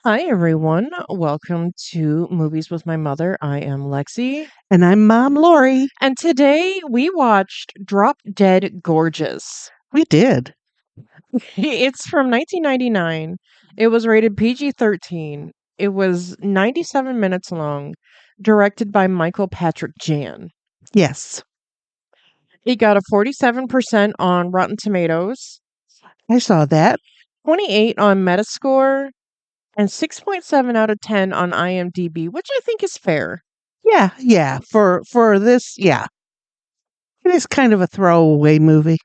Hi, everyone. Welcome to Movies with My Mother. I am Lexi. And I'm Mom Lori. And today we watched Drop Dead Gorgeous. We did. It's from 1999. It was rated PG-13. It was 97 minutes long, directed by Michael Patrick Jan. Yes, It got a 47% on Rotten Tomatoes, I saw that. 28 on Metascore, and 6.7 out of 10 on IMDb, which I think is fair. Yeah. For this, yeah. It is kind of a throwaway movie.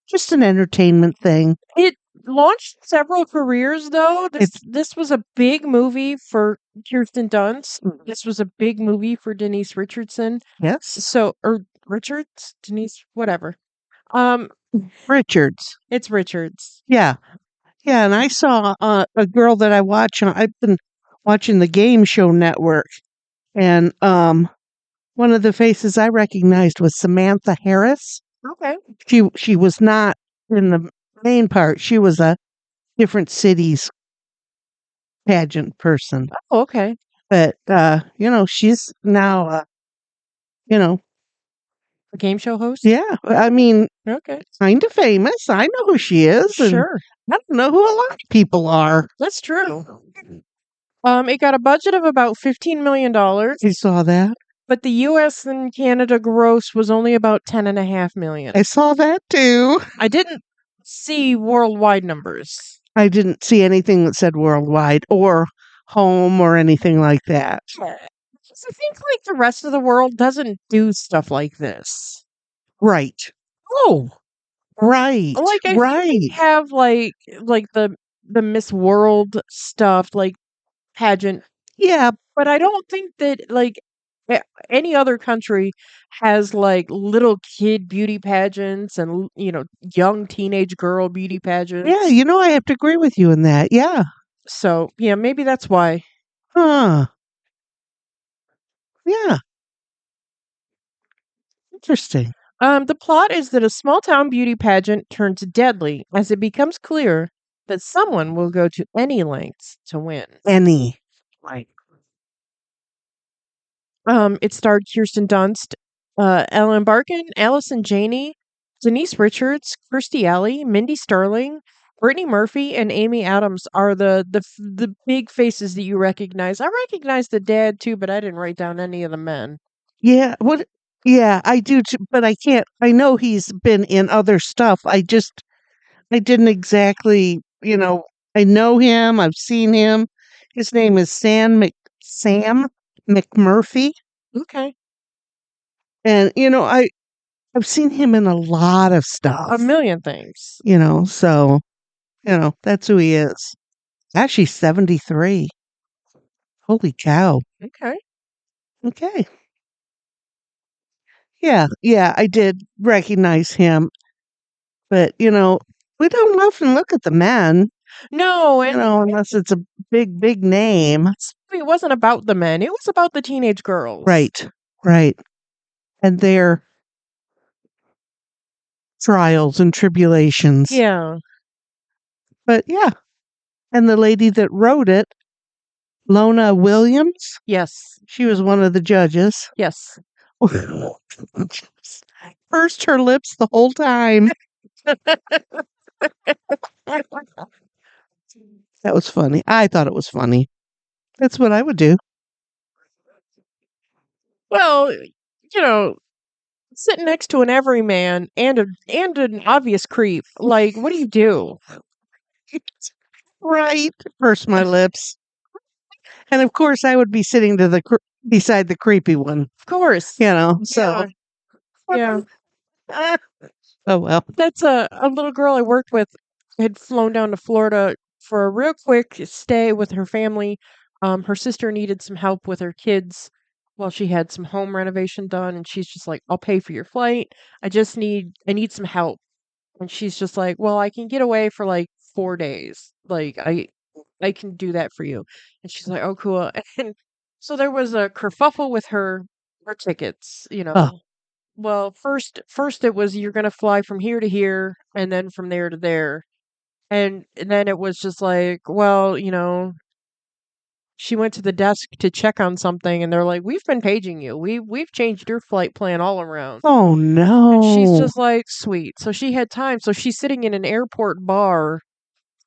Just an entertainment thing. It launched several careers, though. This It's this was a big movie for Kirsten Dunst. Mm. This was a big movie for Denise Richardson. Yes. So, or Richards, Denise, whatever. Um, Richards. it's Richards. Yeah. Yeah, and I saw a girl that I watch I've been watching the Game Show Network, and one of the faces I recognized was Samantha Harris. Okay. She was not in the main part. She was a different city's pageant person. Oh, okay. But, she's now, you know, A game show host. yeah, I mean, Okay. kind of famous. I know who she is, and Sure, I don't know who a lot of people are. that's true. It got a budget of about $15 million, You saw that? but the U.S. and Canada gross was only about 10.5 million. I saw that too. I didn't see worldwide numbers. I didn't see anything that said worldwide or home or anything like that. Yeah. Because I think like the rest of the world doesn't do stuff like this. Right. Oh, Right. like I think Right. they have like the Miss World stuff, like pageant, Yeah. but I don't think that like any other country has like little kid beauty pageants and young teenage girl beauty pageants. Yeah, I have to agree with you in that. Yeah. So yeah, maybe that's why. Huh. Yeah. Interesting. The plot is that a small town beauty pageant turns deadly as it becomes clear that someone will go to any lengths to win. Any. Right. It starred Kirsten Dunst, Ellen Barkin, Allison Janney, Denise Richards, Kirstie Alley, Mindy Sterling, Brittany Murphy, and Amy Adams are the big faces that you recognize. I recognize the dad too, but I didn't write down any of the men. Yeah, what yeah, I do too, but I can't I know he's been in other stuff. I didn't exactly, I know him, I've seen him. His name is Sam McMurphy, Okay, and I've seen him in a lot of stuff. a million things. So, that's who he is. Actually 73. Holy cow. Okay. Okay. Yeah, I did recognize him. But, we don't often look at the men, No, and unless it's a big, big name. it wasn't about the men. It was about the teenage girls. Right, right. And their trials and tribulations. Yeah. But yeah, and the lady that wrote it, Lona Williams, Yes. she was one of the judges. Yes. Pursed her lips the whole time. That was funny. I thought it was funny. That's what I would do. Well, you know, sitting next to an everyman and an obvious creep. Like, what do you do? Right. Purse my lips. And of course, I would be sitting to beside the creepy one, Of course. so. Yeah. Oh, well. That's a little girl I worked with had flown down to Florida for a real quick stay with her family. Her sister needed some help with her kids while she had some home renovation done, and she's just like, "I'll pay for your flight. I need some help." And she's just like, "Well, I can get away for like 4 days. Like I can do that for you." And she's like, "Oh, cool." And so there was a kerfuffle with her tickets. Oh, Well, first it was you're gonna fly from here to here, and then from there to there, and then it was just like, well, she went to the desk to check on something, and they're like, "We've been paging you. We've changed your flight plan all around." Oh And she's no. just like, "Sweet." So she had time. So she's sitting in an airport bar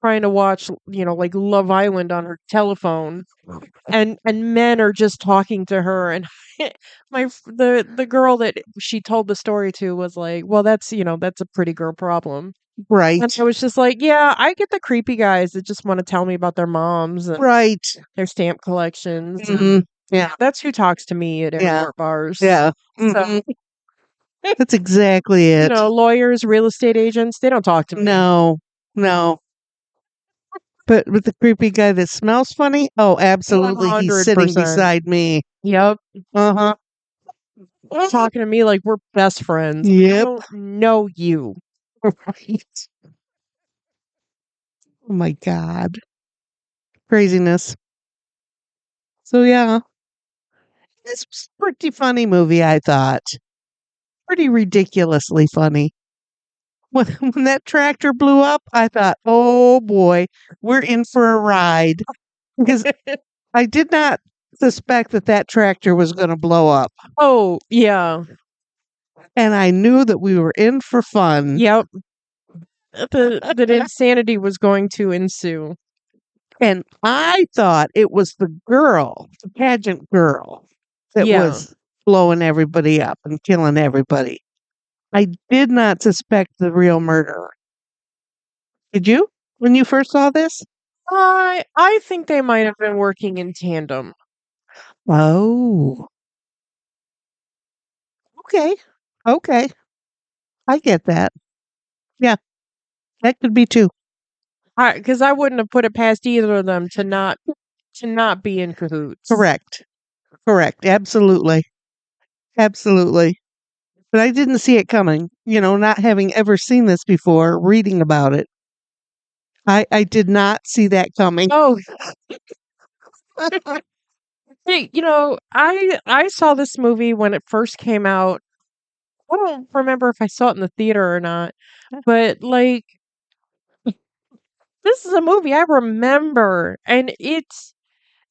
trying to watch, like Love Island on her telephone, and men are just talking to her, and the girl that she told the story to was like, "Well, that's a pretty girl problem." And Right. I was just like, "Yeah, I get the creepy guys that just want to tell me about their moms and Right. their stamp collections, and Mhm. Yeah. that's who talks to me at Yeah. airport bars." Yeah. So, Mhm. That's exactly it. lawyers, real estate agents, they don't talk to me. No. No. But with the creepy guy that smells funny? Oh, absolutely. He's sitting 100%. beside me. Yep. Uh-huh. Talking to me like we're best friends. I Yep. don't know you. Right. Oh my God. Craziness. So yeah, this was a pretty funny movie, I thought. Pretty ridiculously funny. When when that tractor blew up, I thought, "Oh boy, we're in for a ride." Because I did not suspect that that tractor was gonna blow up, Oh, yeah. and I knew that we were in for fun, Yep. That insanity was going to ensue. and I thought it was the girl, the pageant girl, that Yeah. was blowing everybody up and killing everybody. I did not suspect the real murderer. Did you? When you first saw this? I think they might have been working in tandem. Oh, okay. Okay. I get that. Yeah, that could be too. Because I wouldn't have put it past either of them to not be in cahoots. Correct. Correct. Absolutely. Absolutely. But I didn't see it coming. Not having ever seen this before, reading about it. I did not see that coming. Oh, hey, I saw this movie when it first came out. I don't remember if I saw it in the theater or not, but like this is a movie I remember, and it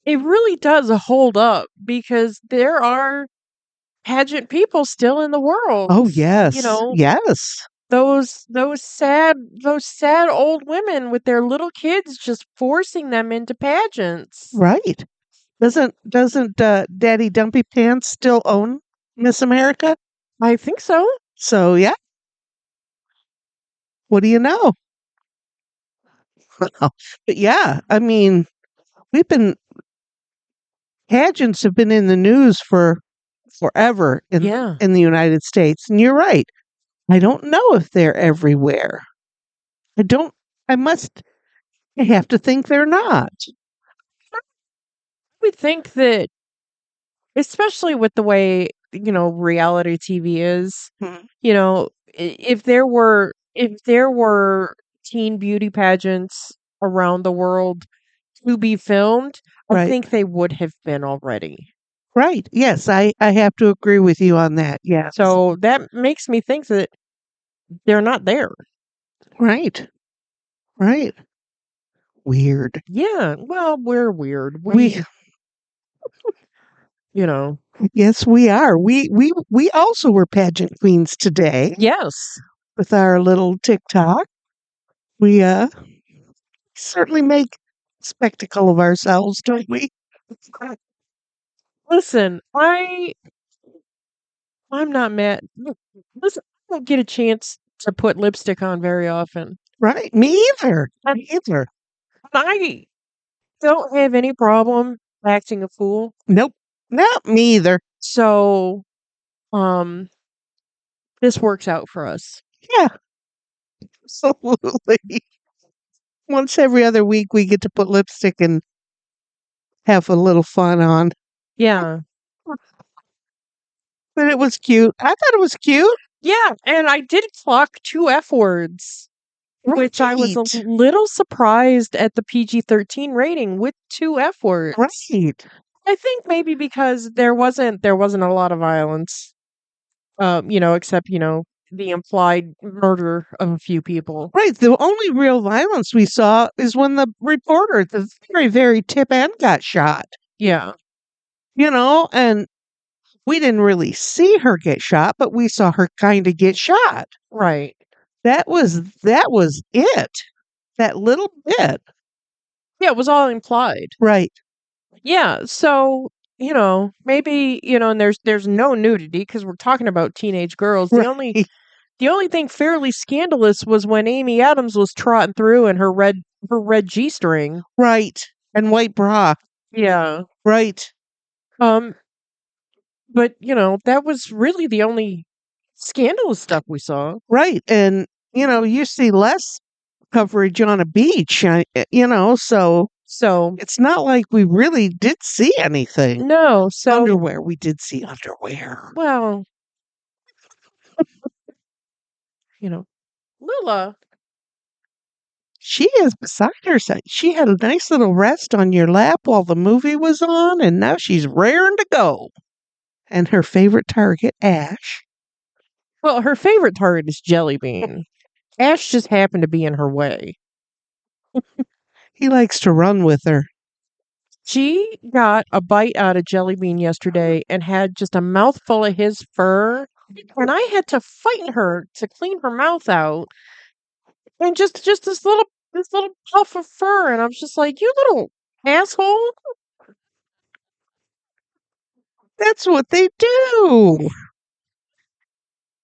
really does hold up because there are pageant people still in the world. Oh You yes. know, Yes. those sad old women with their little kids just forcing them into pageants. Right. Doesn't Daddy Dumpy Pants still own Miss America? I think so. So yeah, what do you know? But yeah, I mean, we've been pageants have been in the news for forever Yeah. in the United States. And you're right. I don't know if they're everywhere. I don't I must I have to think they're not. I would think that, especially with the way, reality TV is, Mhm. if there were teen beauty pageants around the world to be filmed, I Right. think they would have been already. Right. Yes, I have to agree with you on that. Yes. So that makes me think that they're not there. Right. Right. Weird. Yeah, well, we're weird. We You know, yes, we are. We also were pageant queens today yes. with our little TikTok. We certainly make spectacle of ourselves, don't we? Listen, I'm not mad. Listen, I don't get a chance to put lipstick on very often. Right. Me either. And Me either. I don't have any problem acting a fool. Nope. Not me either. So, um, this works out for us. Yeah, absolutely. Once every other week, we get to put lipstick and have a little fun on. Yeah. But it was cute. I thought it was cute. Yeah, and I did clock 2 F words, which I was a Right. little surprised at the PG-13 rating with 2 F words. Right. I think maybe because there wasn't a lot of violence, except, the implied murder of a few people. Right. The only real violence we saw is when the reporter at the very, very tip end got shot, Yeah, and we didn't really see her get shot, but we saw her kind of get shot. right. That was it. That little bit. Yeah, it was all implied. Right. Yeah, so, maybe, and there's no nudity because we're talking about teenage girls. The only Right. the only thing fairly scandalous was when Amy Adams was trotting through in her red G-string. Right. And white bra. Yeah. Right. Um, but that was really the only scandalous stuff we saw. Right. And you see less coverage on a beach, so So, it's not like we really did see anything. no, so Underwear, we did see underwear. well, Lila, She is beside herself. She had a nice little rest on your lap while the movie was on, and now she's raring to go. And her favorite target, Ash. well, her favorite target is Jelly Bean. Ash just happened to be in her way. He likes to run with her. She got a bite out of Jelly Bean yesterday and had just a mouthful of his fur, and I had to fight her to clean her mouth out. And just this little puff of fur, and I was just like, "You little asshole!" That's what they do.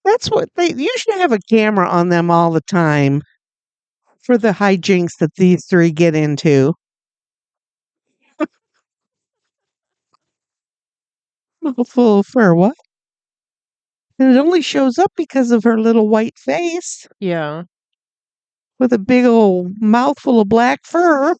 That's what you should have a camera on them all the time for the hijinks that these three get into. Full of fur, what? And it only shows up because of her little white face Yeah. with a big old mouthful of black fur.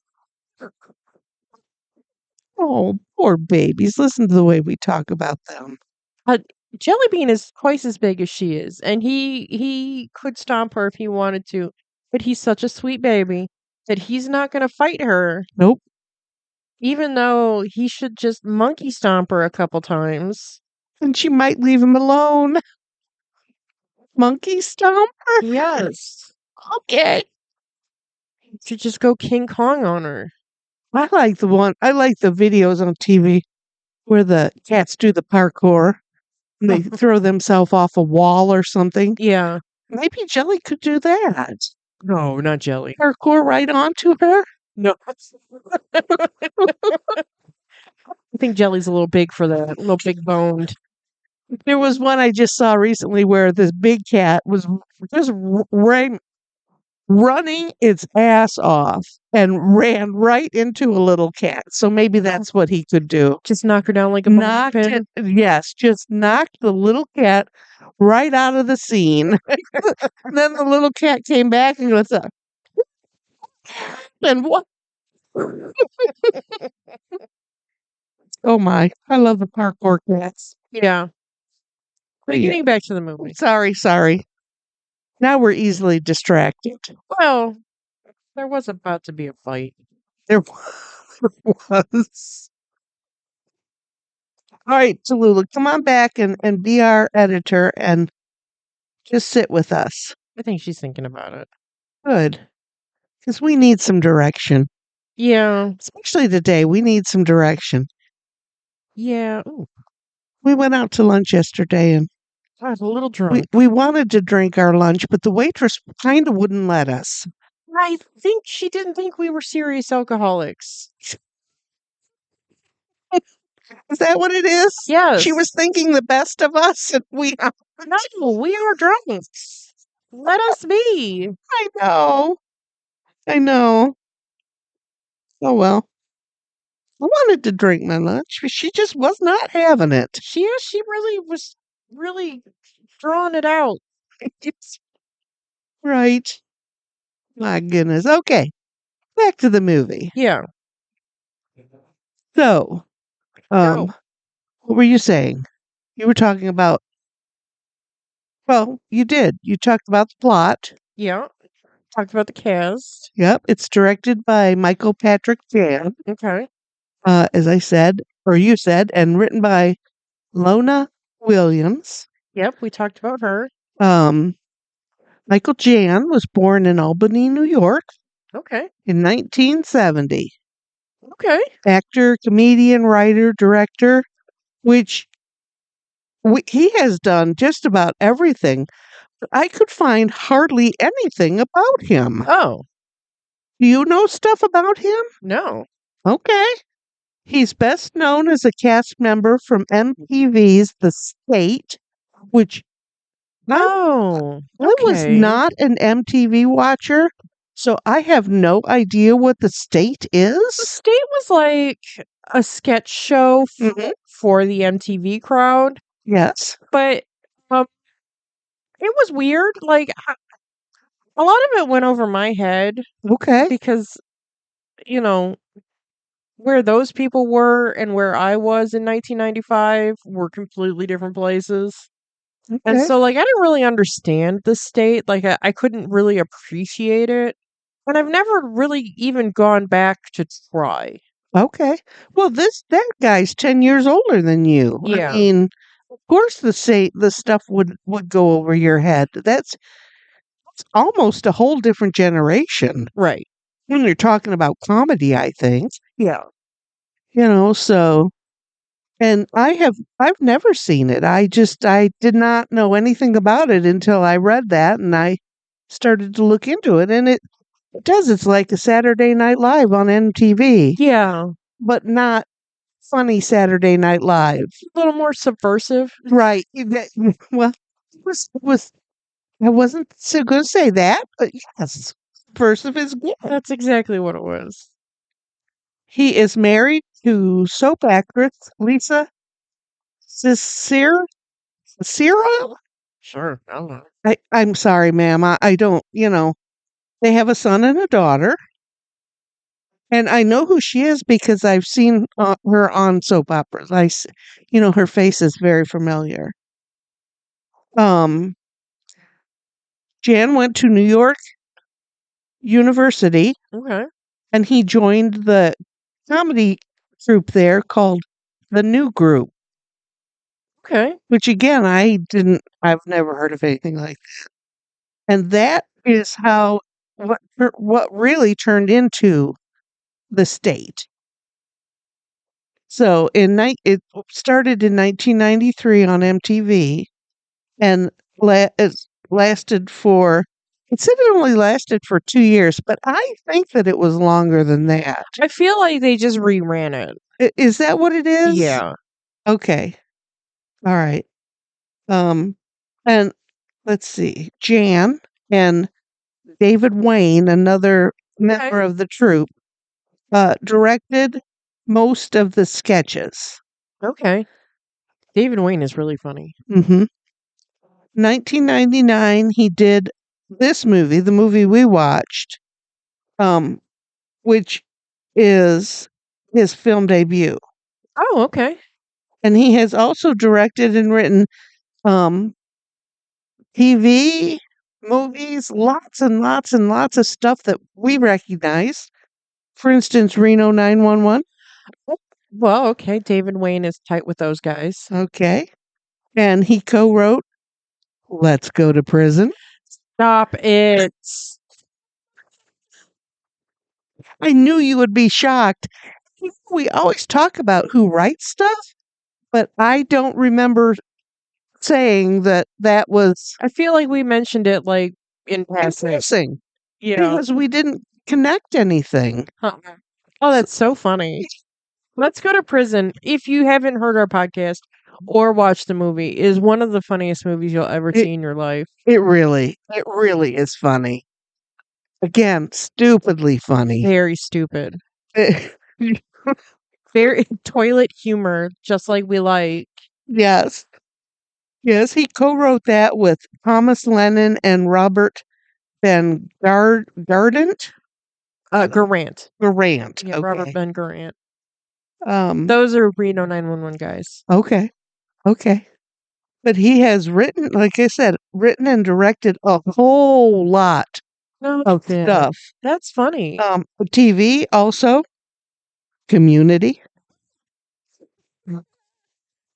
Oh, poor babies. Listen to the way we talk about them. Uh, Jelly Bean is twice as big as she is, and he could stomp her if he wanted to, but he's such a sweet baby that he's not going to fight her, Nope. even though he should just monkey stomp her a couple times. And she might leave him alone. Monkey stomp? Yes. Okay. Should just go King Kong on her. I like the videos on TV where the cats do the parkour and they throw themselves off a wall or something. Yeah. Maybe Jelly could do that. No, not Jelly. Parkour right onto her. No. I think Jelly's a little big for that. A little big boned. There was one I just saw recently where this big cat was just running its ass off and ran right into a little cat. So maybe that's what he could do. Just knock her down like a bowling Knocked pin. it, yes, just knocked the little cat right out of the scene. Then the little cat came back and goes, and what? Oh my, I love the parkour cats. Yeah. But Yeah. getting back to the movie. Sorry. Now we're easily distracted. Well, there was about to be a fight. There was. All right, Tallulah, come on back and be our editor and just sit with us. I think she's thinking about it. Good. Because we need some direction. Yeah. Especially today, we need some direction. Yeah. Ooh, We went out to lunch yesterday and I was a little we, drunk. we wanted to drink our lunch, but the waitress kind of wouldn't let us. I think she didn't think we were serious alcoholics. Is that what it is? Yes. She was thinking the best of us, and we are. No, we are drunks. Let us be. I know. I know. Oh well. I wanted to drink my lunch, but she just was not having it. She really was really drawing it out. It's right. My goodness. Okay. Back to the movie. Yeah. So, No. what were you saying? You were talking about, well, you did. You talked about the plot. Yeah. Talked about the cast. Yep. It's directed by Michael Patrick Jan, Okay. as I said, or you said, and written by Lona Williams. Yep, we talked about her. Um, Michael Jan was born in Albany, New York Okay. in 1970. Okay. Actor, comedian, writer, director, which he has done just about everything. But I could find hardly anything about him. Oh, Do you know stuff about him? no. Okay. He's best known as a cast member from MTV's The State, which I, Oh, I was okay. not an MTV watcher, so I have no idea what The State The is. State was like a sketch show Hmm. for the MTV crowd, Yes. but um, it was weird. Like a lot of it went over my head Okay. because you know where those people were and where I was in 1995 were completely different places. And Okay. so, like, I didn't really understand the state. Like, I couldn't really appreciate it. And I've never really even gone back to try. Okay. Well, that guy's 10 years older than you. I Yeah, mean, of course the stuff would go over your head. That's almost a whole different generation right. when you're talking about comedy, I think. Yeah. So and I've never seen it. I did not know anything about it until I read that and I started to look into it, and it does. It's like a Saturday Night Live on MTV, Yeah. but not funny Saturday Night Live. A little more subversive. Right. Well, it was I wasn't so going to say that, but yes, subversive is good. That's exactly what it was. He is married to soap actress Lisa Cicera. Cicera? Sure. I don't know. I'm sorry, ma'am. I don't, they have a son and a daughter. And I know who she is because I've seen her on soap operas. Her face is very familiar. Um, Jan went to New York University Okay. and he joined the comedy troupe there called the New Group, Okay. which again, I've never heard of anything like that. And that is what really turned into the state. So it started in 1993 on MTV and it lasted for. It said it only lasted for 2 years, but I think that it was longer than that. I feel like they just reran it. Is that what it is? Yeah. Okay. All right. Um, and let's see, Jan and David Wayne, another Okay. member of the troupe, directed most of the sketches. Okay. David Wayne is really funny. Mm-hmm. 1999, he did this movie, the movie we watched, um, which is his film debut. Oh, okay. And he has also directed and written um, TV, movies, lots and lots and lots of stuff that we recognize. For instance, Reno 911. Well, okay. David Wayne is tight with those guys. Okay. And he co wrote Let's Go to Prison. Stop it. I knew you would be shocked. We always talk about who writes stuff, but I don't remember saying that was I feel like we mentioned it like in passing. embarrassing Yeah. because we didn't connect anything. Uh-uh. Oh, that's so funny. Let's Go to Prison. If you haven't heard our podcast or watched the movie, is one of the funniest movies you'll ever It see in your life. it really is funny. Again, stupidly funny. Very stupid. Very toilet humor, just like we like. Yes. Yes, he co-wrote that with Thomas Lennon and Robert Ben Gardent. Garant. Garant. Yeah, Robert Okay. Ben Garant. Um, Those are Reno 911 guys. okay. Okay. But he has written, like I said, written and directed a whole lot No of shit. stuff. That's funny. TV also, Community,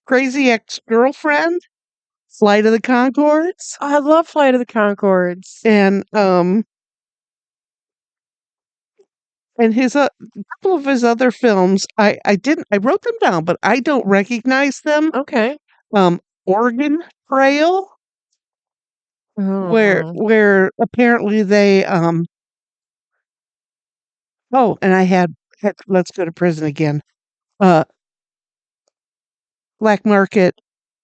Crazy Ex-Girlfriend, Flight of the Conchords, I love Flight of the Conchords. and his couple of his other films. I wrote them down, but I don't recognize them. Okay. Oregon Trail, Oh, where apparently they oh, and I had Let's Go to Prison Again. Uh, Black Market,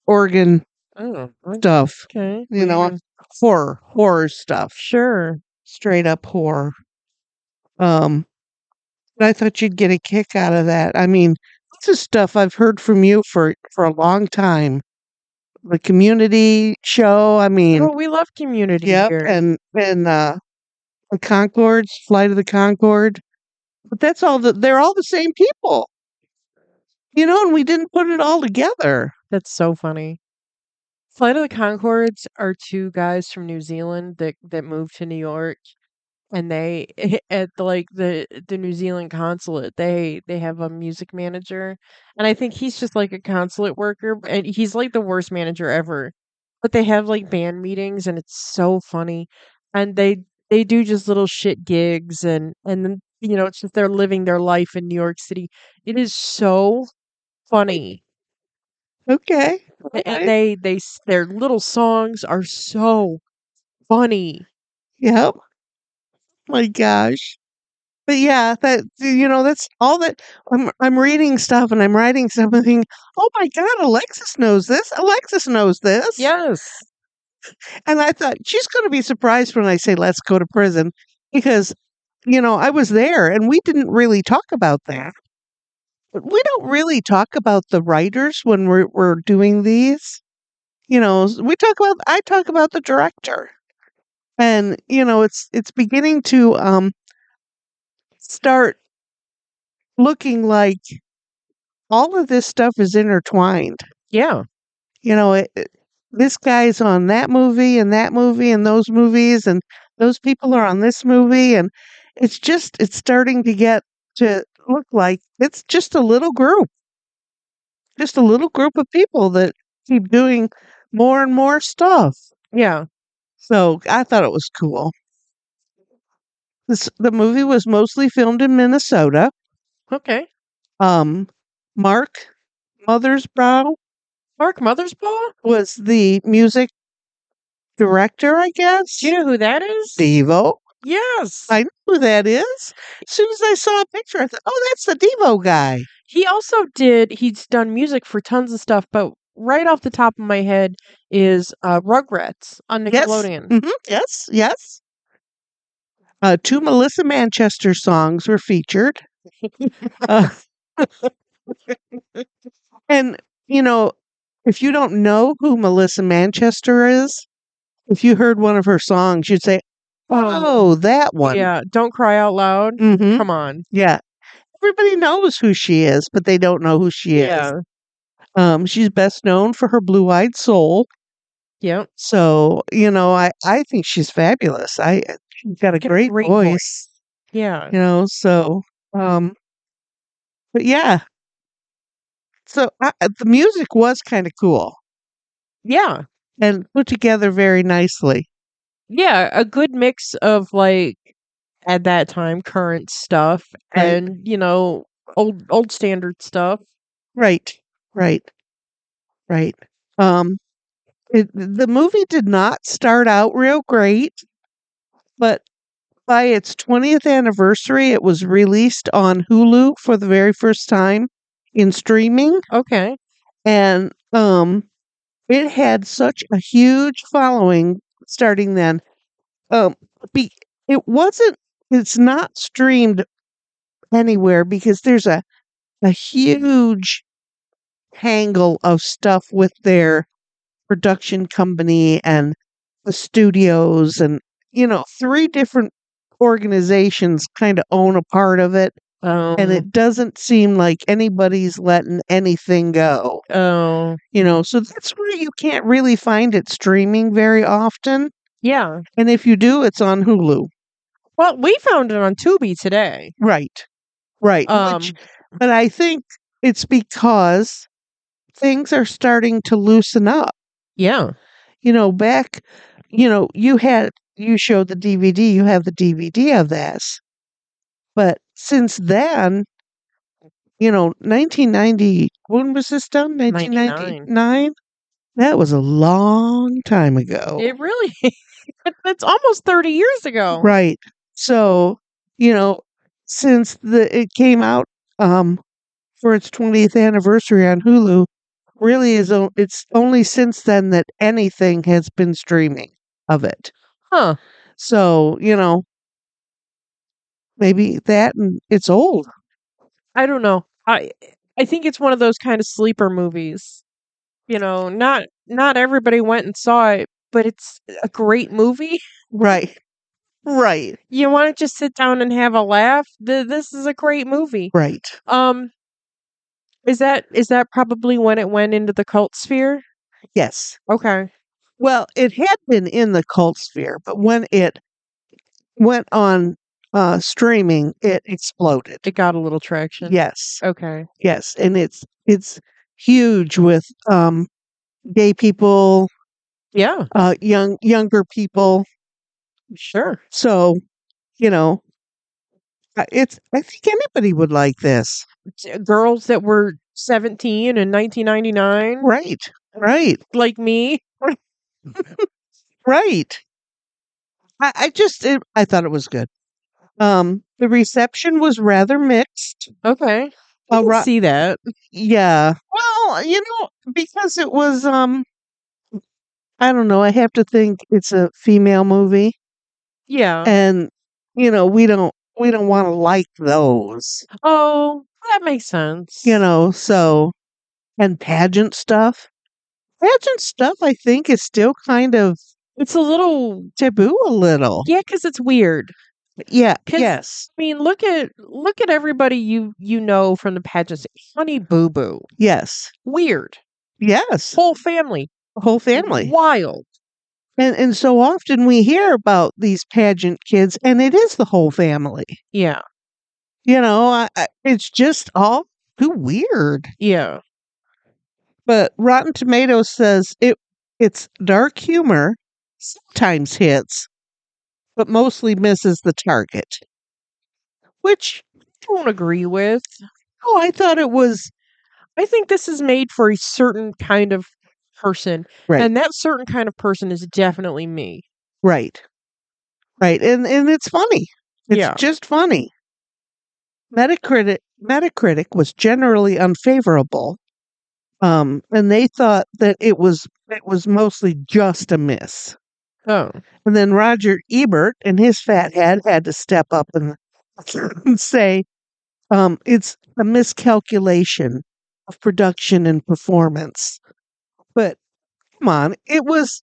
Oregon oh, stuff. okay. You know, horror stuff, Sure. straight up horror. Um, I thought you'd get a kick out of that. I mean, this is stuff I've heard from you for a long time. The Community show. I mean, Oh, we love Community yep, here. and the Concords, Flight of the Concorde. But that's all. They're all the same people. And we didn't put it all together. That's so funny. Flight of the Conchords are two guys from New Zealand that moved to New York, and they at the New Zealand consulate, they have a music manager, and I think he's just like a consulate worker, and he's like the worst manager ever. But they have like band meetings, and it's so funny, and they do just little shit gigs, and then it's just they're living their life in New York City. It is so funny. Okay. All And right. their little songs are so funny. Yep. My gosh. But yeah, that's all that I'm reading stuff and I'm writing something. Oh my God, Alexis knows this. Alexis knows this. Yes. And I thought she's going to be surprised when I say, let's go to prison because, I was there and we didn't really talk about that. We don't really talk about the writers when we're doing these. I talk about the director. And, it's beginning to start looking like all of this stuff is intertwined. Yeah. This guy's on that movie and those movies, and those people are on this movie. And it's starting to get to look like it's just a little group of people that keep doing more and more stuff. Yeah. So I thought it was cool. The movie was mostly filmed in Minnesota. Okay. Um, Mark Mothersbaugh Mark Mothersbaugh? was the music director, I guess. Do you know who that is? Devo. Yes. I know who that is. As soon as I saw a picture, I thought, oh, that's the Devo guy. He's done music for tons of stuff, but right off the top of my head is Rugrats on Yes. Nickelodeon. Yes. Yes. Two Melissa Manchester songs were featured. Uh, and, you know, if you don't know who Melissa Manchester is, if you heard one of her songs, you'd say, oh, that one. Yeah, Don't Cry Out Loud. Mm-hmm. Come on. Yeah. Everybody knows who she is, but they don't know who she is. Yeah. She's best known for her blue-eyed soul. Yep. So, I think she's fabulous. She's got a Got a great great voice, Yeah. so, but yeah. So, the music was kinda cool Yeah. and put together very nicely. Yeah, a good mix of like at that time current stuff Right. and, old standard stuff. Right. Right. Right. Um, the movie did not start out real great, but by its 20th anniversary, it was released on Hulu for the very first time in streaming, Okay. and, it had such a huge following starting then. Um, be it wasn't it's not streamed anywhere because there's a huge tangle of stuff with their production company and the studios and, 3 different organizations kinda own a part of it, and Um it doesn't seem like anybody's letting anything go. oh So that's why you can't really find it streaming very often, yeah. and if you do, it's on Hulu. Well, we found it on Tubi today. Right, right, Um but I think it's because things are starting to loosen up. yeah. back, you showed the DVD, you have the DVD of this. But since then, 1990, when was this done? 99. 1999? That was a long time ago. It really that's almost 30 years ago. Right. So, you know, since it came out um for its 20th anniversary on Hulu, really it's only since then that anything has been streaming of it. Huh. So, maybe that and it's old. I don't know. I think it's one of those kind of sleeper movies. Not everybody went and saw it, but it's a great movie. Right. Right. You want to just sit down and have a laugh? This is a great movie. Right. Um, is that probably when it went into the cult sphere? Yes. Okay, Well, it had been in the cult sphere, but when it went on streaming, it exploded. it got a little traction. Yes. Okay, Yes, and it's huge with gay people, yeah, younger people. sure. So, you know, I think anybody would like this. Girls that were 17 in 1999, Right. Right. like me. Right. I thought it was good. The reception was rather mixed. Okay, I can Ro- see that. yeah. Well, because it was I don't know, I have to think it's a female movie Yeah. and we don't want to like those. Oh, that makes sense. So and pageant stuff I think is still kind of It's a little, taboo a little. yeah, because it's weird. Yeah, Because yes. I mean, look at everybody you know from the pageants. Honey Boo Boo, Yes. weird. Yes. Whole family, The whole family. wild. And so often we hear about these pageant kids and it is the whole family. Yeah, It's just all too weird. yeah. But Rotten Tomatoes says it's dark humor, sometimes hits, but mostly misses the target. Which, Don't agree with. I thought it was I think this is made for a certain kind of person, right, and that certain kind of person is definitely me. right, right, and it's funny. It's Yeah. just funny. Metacritic was generally unfavorable, and they thought that it was mostly just a miss. Oh, And then Roger Ebert and his fat head had to step up and say, it's a miscalculation of production and performance. But come on, it's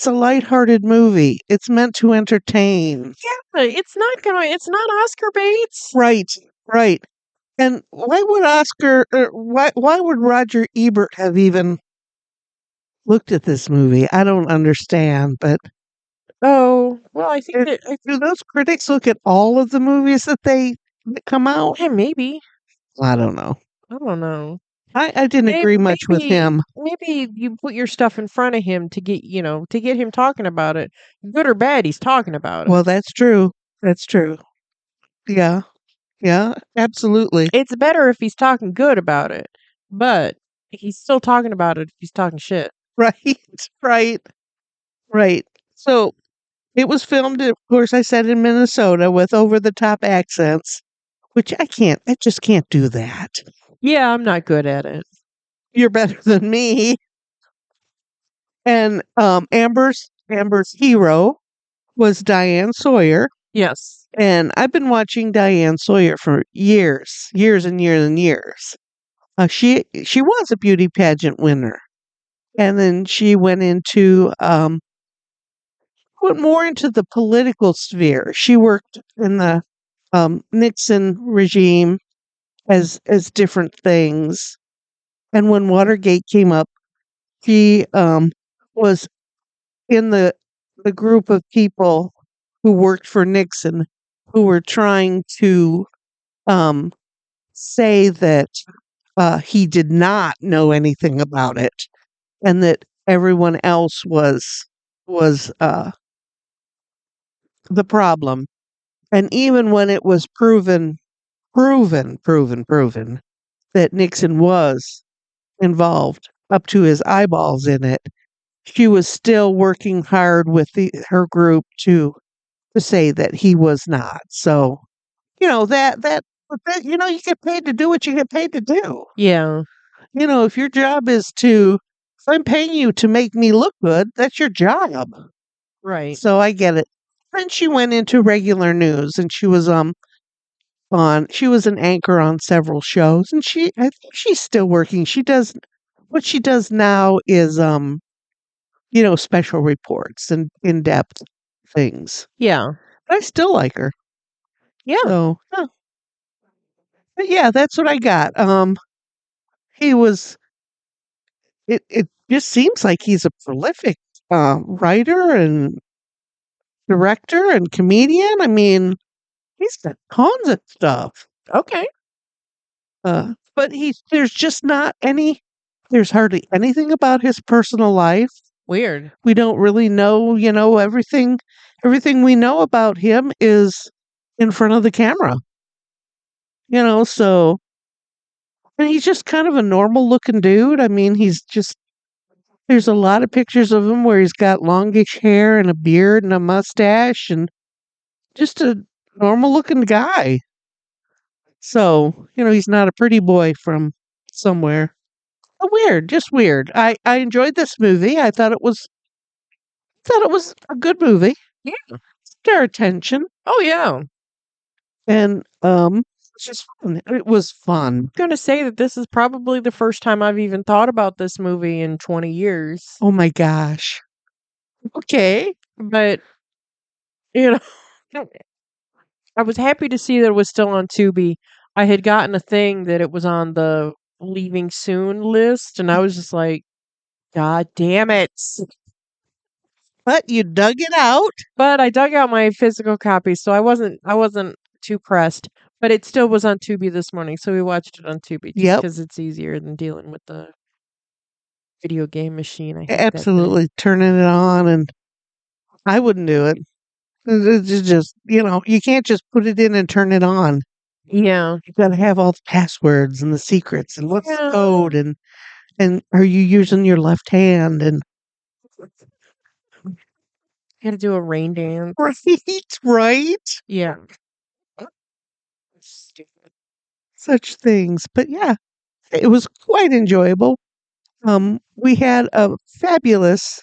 a lighthearted movie. It's meant to entertain. yeah. It's not Oscar Bates. Right, right. And why would Roger Ebert have even looked at this movie? I don't understand, but Oh, well, I think do that do those critics look at all of the movies that come out? yeah, maybe. I don't know. I don't know. I didn't agree much with him. Maybe you put your stuff in front of him to get him talking about it. Good or bad, he's talking about it. Well, that's true. That's true. Yeah. Yeah, absolutely. It's better if he's talking good about it, but he's still talking about it if he's talking shit. Right. Right. Right. So it was filmed, of course, I said in Minnesota with over the top accents, which I just can't do that. Yeah, I'm not good at it. You're better than me. And Amber's hero was Diane Sawyer. Yes. And I've been watching Diane Sawyer for years and years and years. She was a beauty pageant winner, and then she went more into the political sphere. She worked in the Nixon regime as different things, and when Watergate came up, she was in the group of people who worked for Nixon who were trying to um, say that he did not know anything about it, and that everyone else was the problem. And even when it was proven that Nixon was involved up to his eyeballs in it, she was still working hard with her group to say that he was not. So, you get paid to do what you get paid to do. Yeah. If your job is if I'm paying you to make me look good, that's your job. Right. So I get it. Then she went into regular news and she was an anchor on several shows, and I think she's still working. What she does now is special reports and in-depth things. Yeah. I still like her. Yeah. So, but yeah, that's what I got. He was it just seems like he's a prolific writer and director and comedian. I mean, he's got tons of stuff. Okay. But there's just not there's hardly anything about his personal life. Weird. We don't really know, everything we know about him is in front of the camera. So and he's just kind of a normal looking dude. I mean, there's a lot of pictures of him where he's got longish hair and a beard and a mustache and just a normal looking guy. So, he's not a pretty boy from somewhere. Weird, just weird. I enjoyed this movie. I thought it was a good movie. Yeah. Their attention. Oh yeah. And it's just fun. It was fun. Going to say that this is probably the first time I've even thought about this movie in 20 years. Oh my gosh. Okay. But, you know, I was happy to see that it was still on Tubi. I had gotten a thing that it was on the leaving soon list, and I was just like, God damn it. But you dug it out. But I dug out my physical copy, so I wasn't too pressed. But it still was on Tubi this morning, so we watched it on Tubi just Yep. because it's easier than dealing with the video game machine. I hate that thing. Absolutely turning it on, and I wouldn't do it. It's just, you can't just put it in and turn it on. Yeah. You got to have all the passwords and the secrets and what's the Yeah. code and are you using your left hand and Gotta do a rain dance. right? Yeah. Such things. But yeah, it was quite enjoyable. We had a fabulous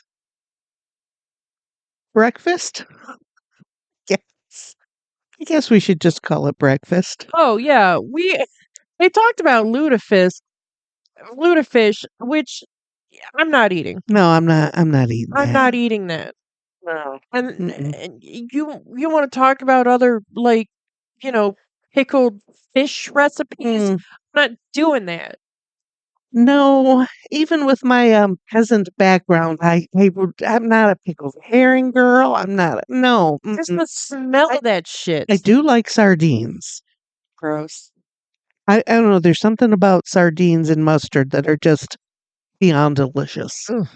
breakfast. Yes. I guess we should just call it breakfast. Oh yeah, they talked about lutefish, which I'm not eating. No, I'm not eating I'm that. not eating that. No. And you want to talk about other pickled fish recipes? Mm. I'm not doing that. No, even with my peasant background, I'm not a pickled herring girl. I'm not. No, Just the smell of that shit. I do like sardines. Gross. I don't know. There's something about sardines and mustard that are just beyond delicious. Ugh.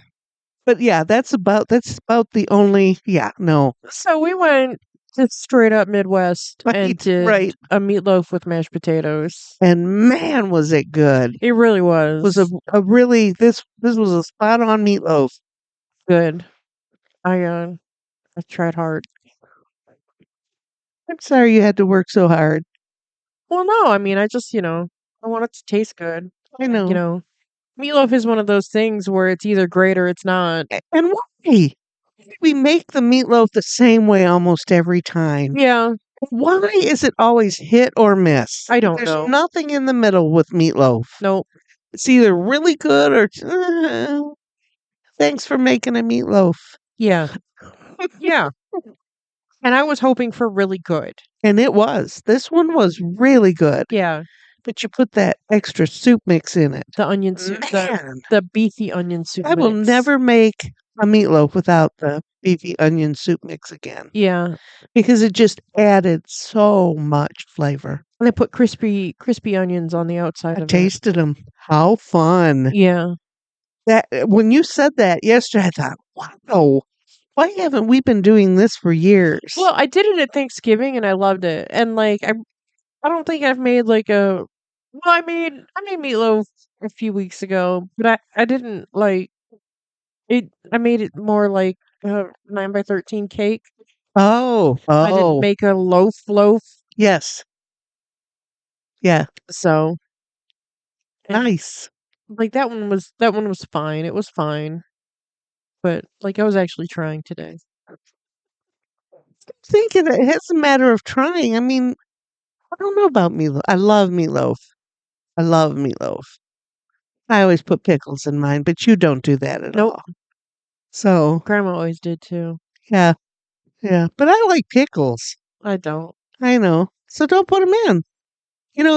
But yeah, that's about the only. Yeah, no. So we went to straight up Midwest and Right, did right. a meatloaf with mashed potatoes. And man, was it good! It really was. It was a really this was a spot on meatloaf. Good. I tried hard. I'm sorry you had to work so hard. Well, no, I mean, I just, I want it to taste good. I know. Meatloaf is one of those things where it's either great or it's not. And why? We make the meatloaf the same way almost every time. Yeah. Why is it always hit or miss? I don't There's know. nothing in the middle with meatloaf. Nope. It's either really good or thanks for making a meatloaf. Yeah. Yeah. And I was hoping for really good. And it was. This one was really good. Yeah. But you put that extra soup mix in it. The onion soup. Man. The beefy onion soup I will mix. never make a meatloaf without the beefy onion soup mix again. Yeah. Because it just added so much flavor. And I put crispy onions on the outside I of tasted them. How fun. it. Yeah. That when you said that yesterday, I thought, wow, why haven't we been doing this for years? Well, I did it at Thanksgiving and I loved it. And like I don't think I've made like a well, I made meatloaf a few weeks ago, but I didn't like it. I made it more like a 9 by 13 cake. Oh, I didn't oh, make a loaf. yes, yeah, So and nice. like that one was fine. It was fine, but like I was actually trying today. Thinking it's a matter of trying. I mean, I don't know about meatloaf. I love meatloaf. I love meatloaf. I always put pickles in mine, but you don't do that at Nope, all. So, grandma always did too. yeah, yeah. But I like pickles. I don't. I know. So don't put them in.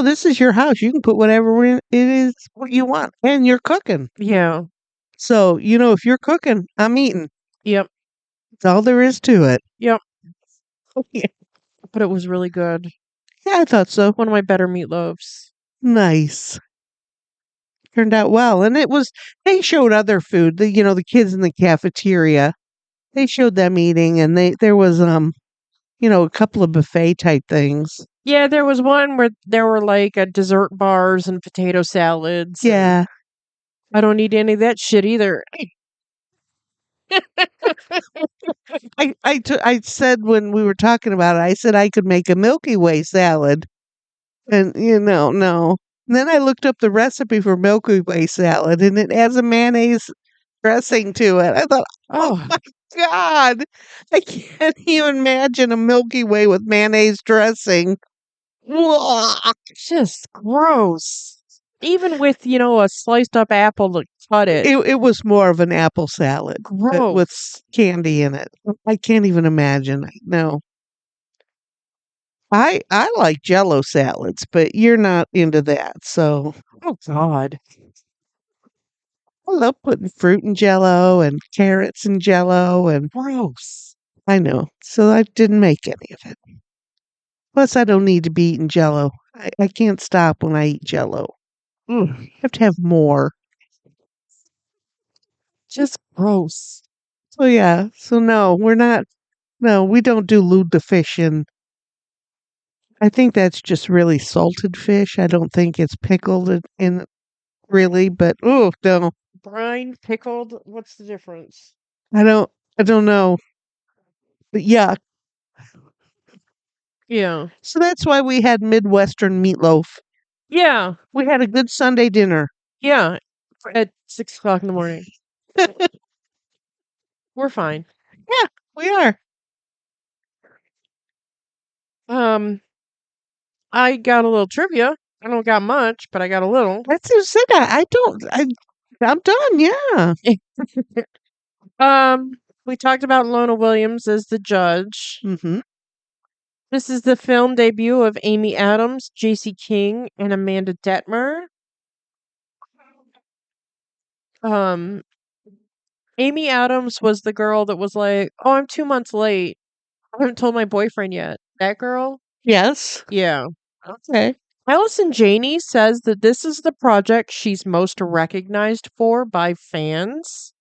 This is your house. You can put whatever in it is what you want. And you're cooking. Yeah. So, if you're cooking, I'm eating. Yep. That's all there is to it. Yep. Yeah, But it was really good. I thought so. One of my better meatloaves. Nice. Turned out well. And they showed other food. The kids in the cafeteria, they showed them eating and there was, a couple of buffet type things. Yeah, there was one where there were like dessert bars and potato salads, and Yeah. I don't need any of that shit either. I said when we were talking about it, I said I could make a Milky Way salad. And, no. And then I looked up the recipe for Milky Way salad and it has a mayonnaise dressing to it. I thought, oh Oh, my God, I can't even imagine a Milky Way with mayonnaise dressing. Blah. just gross. Even with, a sliced up apple to cut it. It was more of an apple salad with Gross. candy in it. I can't even imagine. No. I like Jello salads, but you're not into that. So Oh God. I love putting fruit in Jello and carrots in Jello, and Gross. I know. So I didn't make any of it. Plus, I don't need to be eating Jello. I can't stop when I eat Jello. Mm, I have to have more. just gross. So yeah. So no, we're not. No, we don't do lube the fish in. I think that's just really salted fish. I don't think it's pickled in really, but oh no, Brine, pickled, what's the difference? I don't. I don't know. But yeah, Yeah. so that's why we had Midwestern meatloaf. Yeah. We had a good Sunday dinner. Yeah. At 6 o'clock in the morning. We're fine. Yeah, we are. Um, I got a little trivia. I don't got much, but I got a little. That's who said that. I don't. I'm done. Yeah. Um, we talked about Lona Williams as the judge. Mm-hmm. This is the film debut of Amy Adams, J.C. King, and Amanda Detmer. Um, Amy Adams was the girl that was like, "Oh, I'm 2 months late. I haven't told my boyfriend yet." That girl? Yes. Yeah. Okay. Allison Janney says that this is the project she's most recognized for by fans.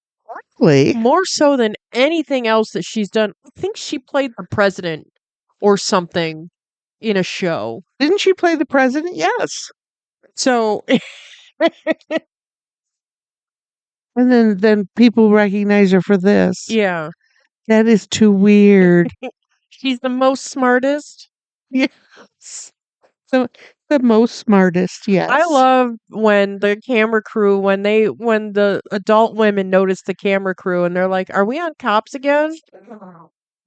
Really? More so than anything else that she's done. I think she played the president or something in a show. Didn't she play the president? Yes. So, And then people recognize her for this. yeah, That is too weird. she's the most smartest. Yes. So the most smartest, I yes. love when the camera crew when the adult women notice the camera crew and they're like, "Are we on Cops again?"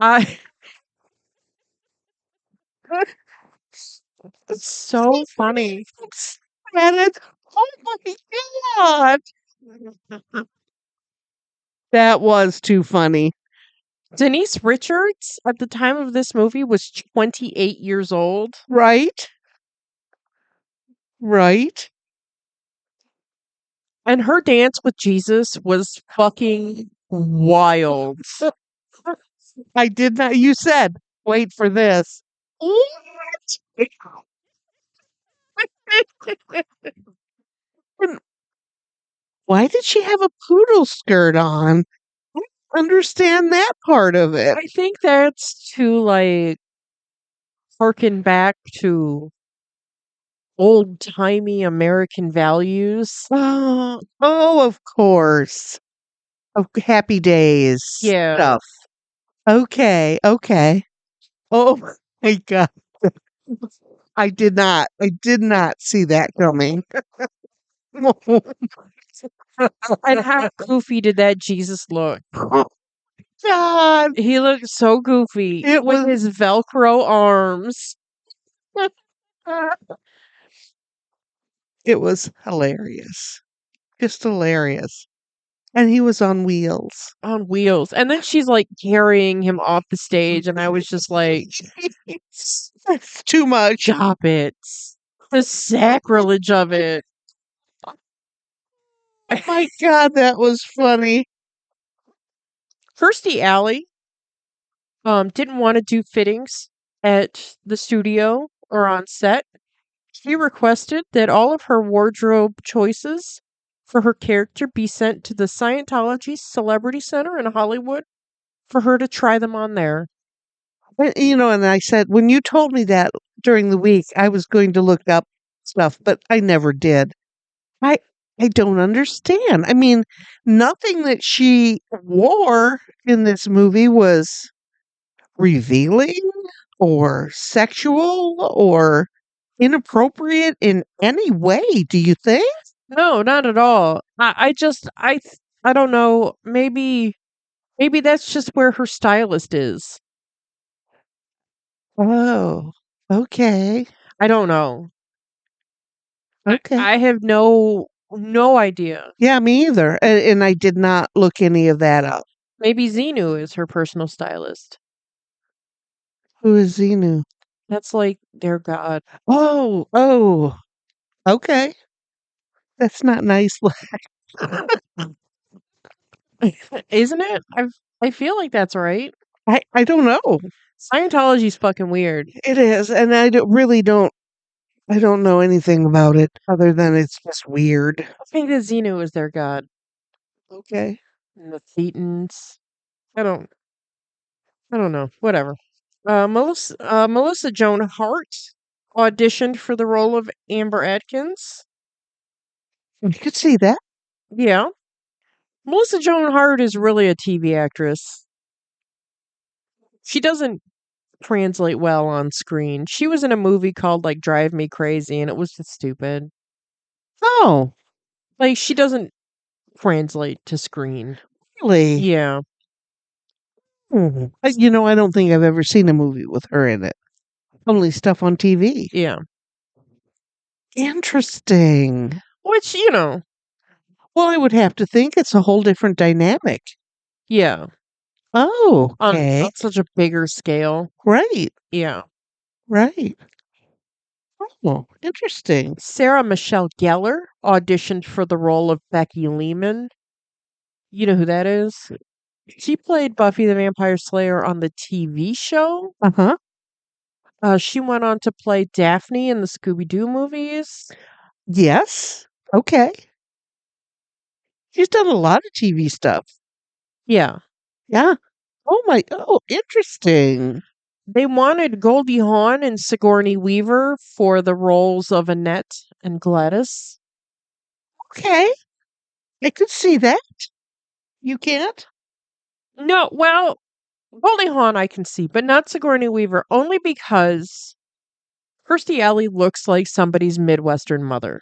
I It's so funny. And it's, oh my God. That was too funny. Denise Richards at the time of this movie was 28 years old, Right? Right? and her dance with Jesus was fucking wild. I did not. You said, wait for this. What? Why did she have a poodle skirt on? I don't understand that part of it. I think that's to like harken back to old timey American values. Oh, of course. Of Happy Days Yeah. stuff. Okay, okay. Oh my god. I did not see that coming. And how goofy did that Jesus look? God, He looked so goofy it with was his Velcro arms it was hilarious. Just hilarious. And he was on wheels. on wheels. And then she's like carrying him off the stage, and I was just like, That's too much. stop it. The sacrilege of it. Oh my god, that was funny. Kirstie Alley didn't want to do fittings at the studio or on set. She requested that all of her wardrobe choices for her character be sent to the Scientology Celebrity Center in Hollywood for her to try them on there. And I said, when you told me that during the week, I was going to look up stuff, but I never did. I I don't understand. I mean, nothing that she wore in this movie was revealing or sexual or inappropriate in any way, do you think? No, not at all. I don't know. Maybe that's just where her stylist is. Oh, okay. I don't know. Okay. I have no idea. Yeah, me either. And I did not look any of that up. Maybe Xenu is her personal stylist. Who is Xenu? That's like their god, Oh, okay. That's not nice. isn't it? I feel like that's right. I don't know. Scientology's fucking weird. It is, and I don't know anything about it other than it's just weird. I think that Xenu is their god. Okay. And the Thetans. I don't I don't know. Whatever. Melissa Joan Hart auditioned for the role of Amber Atkins. You could see that. Yeah. Melissa Joan Hart is really a TV actress. She doesn't translate well on screen. She was in a movie called like Drive Me Crazy and it was just stupid. Oh, Like she doesn't translate to screen. really? Yeah. I don't think I've ever seen a movie with her in it. Only stuff on TV. Yeah. Interesting. Which, Well, I would have to think it's a whole different dynamic. yeah. Oh, On okay. such a bigger scale. Right, Yeah. right. Oh, interesting. Sarah Michelle Gellar auditioned for the role of Becky Lehman. You know who that is? She played Buffy the Vampire Slayer on the TV show. Uh-huh. She went on to play Daphne in the Scooby Doo movies. Yes. Okay. She's done a lot of TV stuff. Yeah. Yeah. Oh, interesting. They wanted Goldie Hawn and Sigourney Weaver for the roles of Annette and Gladys. Okay. I could see that. You can't? No, well, Goldie Hawn I can see, but not Sigourney Weaver, only because Kirstie Alley looks like somebody's Midwestern mother.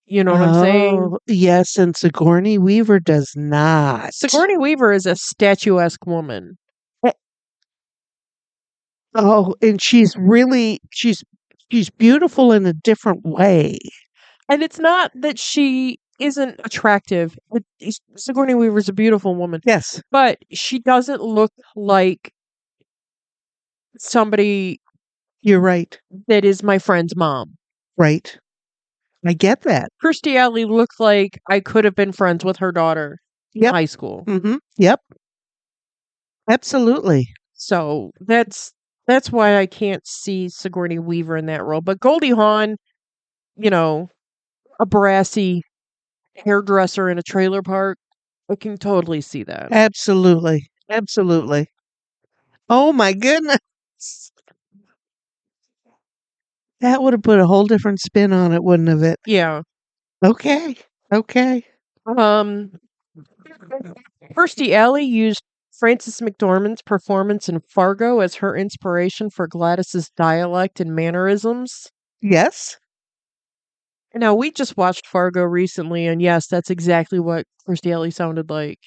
You know what I'm saying? Oh, yes, and Sigourney Weaver does not. Sigourney Weaver is a statuesque woman. Eh, Oh, and she's beautiful in a different way. And it's not that she isn't attractive. Sigourney Weaver's a beautiful woman, Yes, but she doesn't look like somebody you're right. that is my friend's mom. Right. I get that. Kirstie Alley looked like I could have been friends with her daughter in Yep. high school. Yep. Absolutely. So that's why I can't see Sigourney Weaver in that role. But Goldie Hawn, you know, a brassy hairdresser in a trailer park. I can totally see that. Absolutely. Absolutely. Oh my goodness. That would have put a whole different spin on it, wouldn't have it? Yeah. Okay. Okay. Um, Kirstie Alley used Frances McDormand's performance in Fargo as her inspiration for Gladys's dialect and mannerisms. Yes. Now, we just watched Fargo recently, and yes, that's exactly what Kirstie Alley sounded like.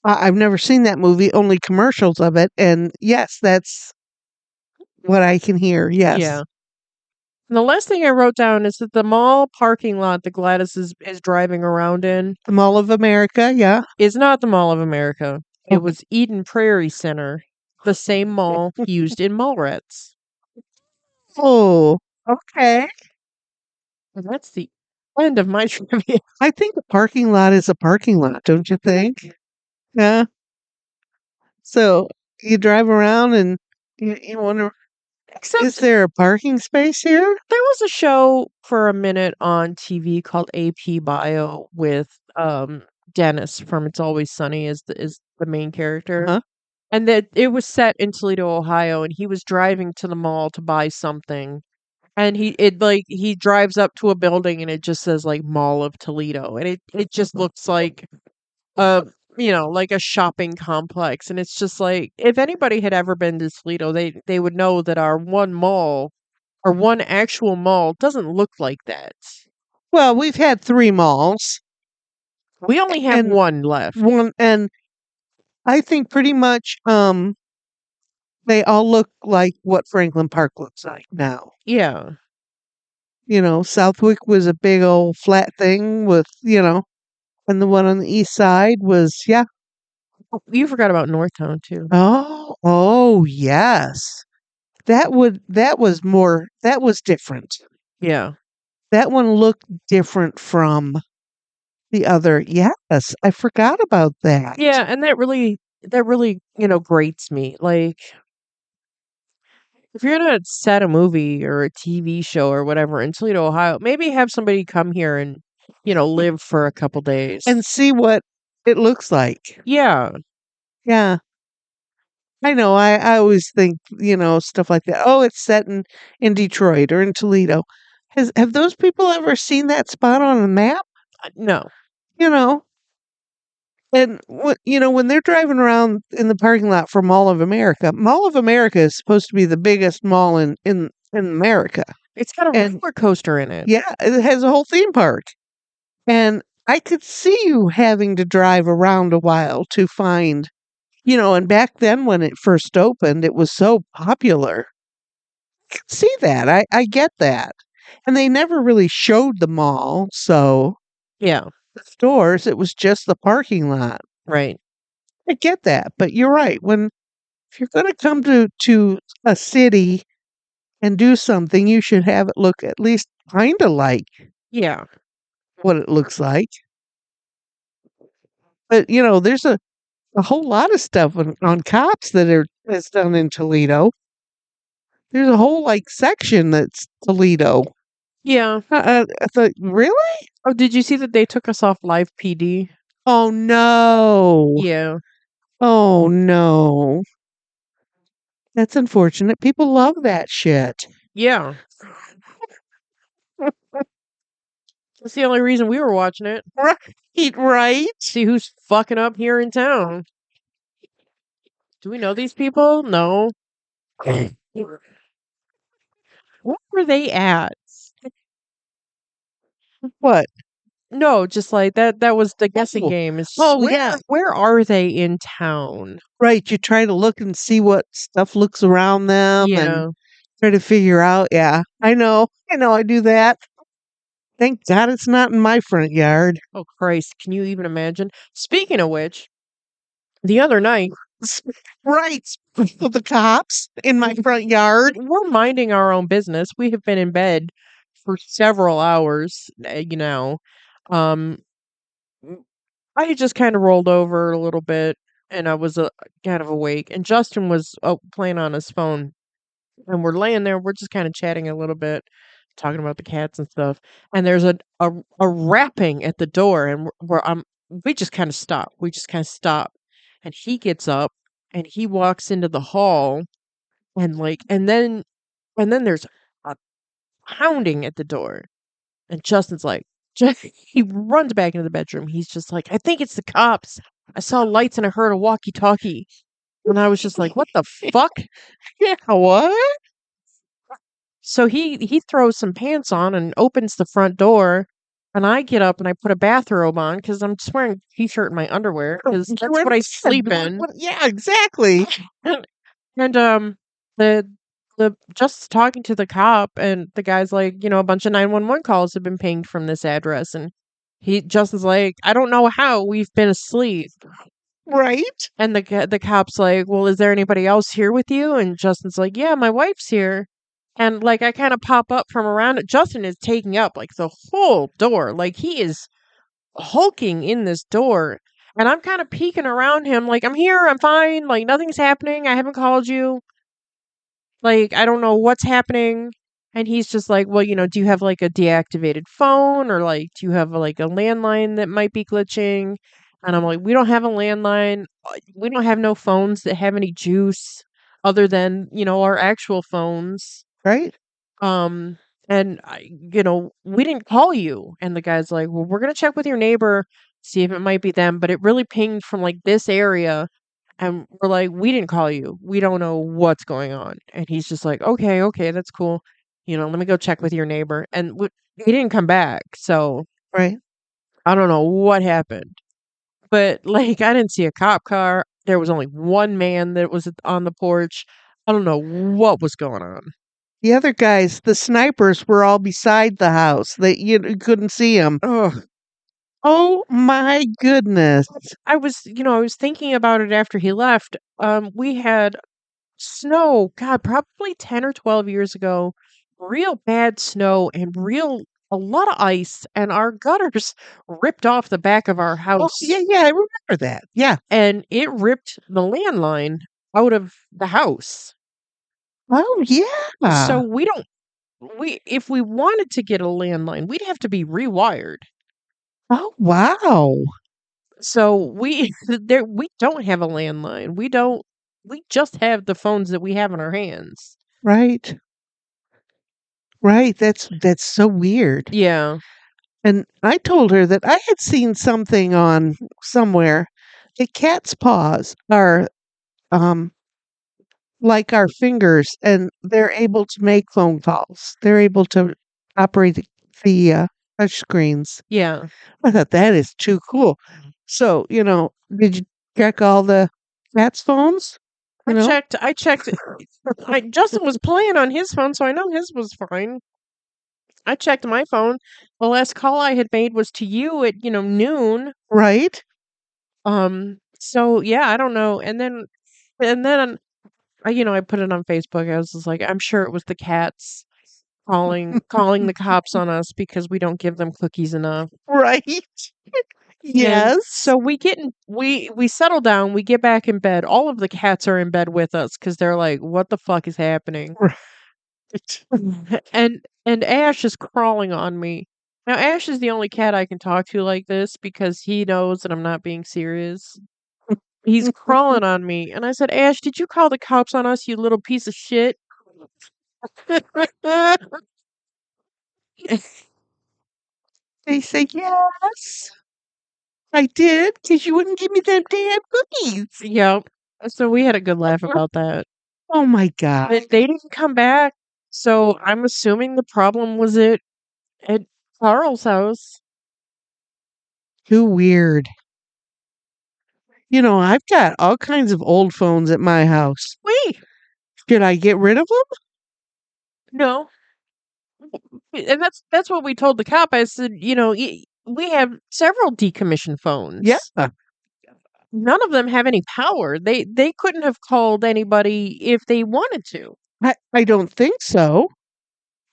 I've never seen that movie, only commercials of it. And yes, that's what I can hear. Yes. Yeah. And the last thing I wrote down is that the mall parking lot that Gladys is driving around in The Mall of America. Yeah. is not the Mall of America. It Okay. was Eden Prairie Center, the same mall used in Mallrats. Oh, okay. And that's the end of my trivia. I think a parking lot is a parking lot, don't you think? Yeah. So you drive around and you wonder, is Except there a parking space here? there was a show for a minute on TV called AP Bio with Dennis from It's Always Sunny is the main character. Huh? And that it was set in Toledo, Ohio, and he was driving to the mall to buy something. And he drives up to a building and it just says like Mall of Toledo. And it just looks like a like a shopping complex. And it's just like if anybody had ever been to Toledo, they would know that our one mall or one actual mall doesn't look like that. Well, we've had 3 malls We only have and one left. and I think pretty much they all look like what Franklin Park looks like now. Yeah. Southwick was a big old flat thing with, and the one on the east side was, yeah. You forgot about Northtown too. Oh, yes. That was different. Yeah. That one looked different from the other. Yes, I forgot about that. Yeah, and that really grates me. Like if you're gonna set a movie or a TV show or whatever in Toledo, Ohio, maybe have somebody come here and, live for a couple days. And see what it looks like. Yeah. Yeah. I know. I always think, stuff like that. Oh, it's set in Detroit or in Toledo. Have those people ever seen that spot on a map? No. You know, and when they're driving around in the parking lot for Mall of America is supposed to be the biggest mall in America. It's got a And roller coaster in it. yeah, it has a whole theme park. And I could see you having to drive around a while to find, and back then when it first opened, it was so popular. I can see that. I get that. And they never really showed the mall, so Yeah. the stores, it was just the parking lot. Right. I get that, but you're right. If you're going to come to a city and do something, you should have it look at least kind of like Yeah. what it looks like. But there's a whole lot of stuff on cops that's done in Toledo. There's a whole section that's Toledo. Yeah. I thought, really? Oh, did you see that they took us off live PD? Oh no! Yeah. Oh no! That's unfortunate. People love that shit. Yeah. That's the only reason we were watching it. Right, right. See who's fucking up here in town. Do we know these people? No. What were they at? What? No, just like that was the guessing Oh, game. Is oh where yeah. where are they in town? Right. You try to look and see what stuff looks around them and Yeah. try to figure out. Yeah, I know. I know. I do that. Thank God it's not in my front yard. Oh Christ, can you even imagine? Speaking of which, the other night Right. With the cops in my front yard. we're minding our own business. We have been in bed for several hours, Um I had just kind of rolled over a little bit and I was kind of awake and Justin was playing on his phone and we're laying there we're just kind of chatting a little bit talking about the cats and stuff, and there's a rapping at the door, and we just kind of stop. We just kind of stop, and he gets up and he walks into the hall, and and then there's a pounding at the door, and Justin's like, he runs back into the bedroom. He's just like, I think it's the cops. I saw lights and I heard a walkie-talkie, and I was just like, what the fuck? Yeah, what? So he throws some pants on and opens the front door, and I get up and I put a bathrobe on because I'm just wearing a t-shirt and my underwear because You that's went what I to bed. sleep in. Yeah, exactly. And the just talking to the cop, and the guy's like, a bunch of 911 calls have been pinged from this address, and Justin's like, I don't know how, we've been asleep. Right? And the cop's like, well, is there anybody else here with you? And Justin's like, yeah, my wife's here. And like I kind of pop up from around it. Justin is taking up like the whole door. Like he is hulking in this door. And I'm kind of peeking around him, like, I'm here, I'm fine, like nothing's happening, I haven't called you. Like, I don't know what's happening. And he's just like, well, do you have like a deactivated phone, or like, do you have like a landline that might be glitching? And I'm like, we don't have a landline. We don't have no phones that have any juice other than, our actual phones. Right? Um, and we didn't call you. And the guy's like, well, we're going to check with your neighbor, see if it might be them. But it really pinged from like this area, and we're like, "We didn't call you. We don't know what's going on." And he's just like, "Okay, okay, that's cool. Let me go check with your neighbor." And he didn't come back. So Right. I don't know what happened. But like, I didn't see a cop car. There was only one man that was on the porch. I don't know what was going on. The other guys, the snipers, were all beside the house. You couldn't see them. Oh, Oh my goodness. I was thinking about it after he left. We had snow, God, probably 10 or 12 years ago, real bad snow and a lot of ice, and our gutters ripped off the back of our Oh, yeah, house, yeah, I remember that. Yeah. and it ripped the landline out of the house. Oh, yeah. So if we wanted to get a landline, we'd have to be rewired. Oh, wow. So we don't have a landline. We just have the phones that we have in our hands. Right. Right. That's so weird. Yeah. And I told her that I had seen something on somewhere that cat's paws are um like our fingers, and they're able to make phone calls. They're able to operate the touch screens. Yeah. I thought that is too cool. So, did you check all the cat's phones? You know? I checked. Justin was playing on his phone, so I know his was fine. I checked my phone. The last call I had made was to you at, noon. Right? So yeah, I don't know. And then I put it on Facebook. I was just like, I'm sure it was the cats calling the cops on us because we don't give them cookies enough. Right? And Yes. so we settle down, we get back in bed. All of the cats are in bed with us because they're like, what the fuck is happening? Right. And Ash is crawling on me. Now Ash is the only cat I can talk to like this because he knows that I'm not being serious. He's crawling on me, and I said, Ash, did you call the cops on us, you little piece of shit? They say, yes, I did, because you wouldn't give me them damn cookies. Yep. So we had a good laugh about that. Oh my God. But they didn't come back, so I'm assuming the problem was at Carl's house. Too weird. I've got all kinds of old phones at my house. Wait, Should I get rid of them? no. And that's what we told the cop. I said, we have several decommissioned Yeah. phones. None of them have any power. They couldn't have called anybody if they wanted to. I don't think so.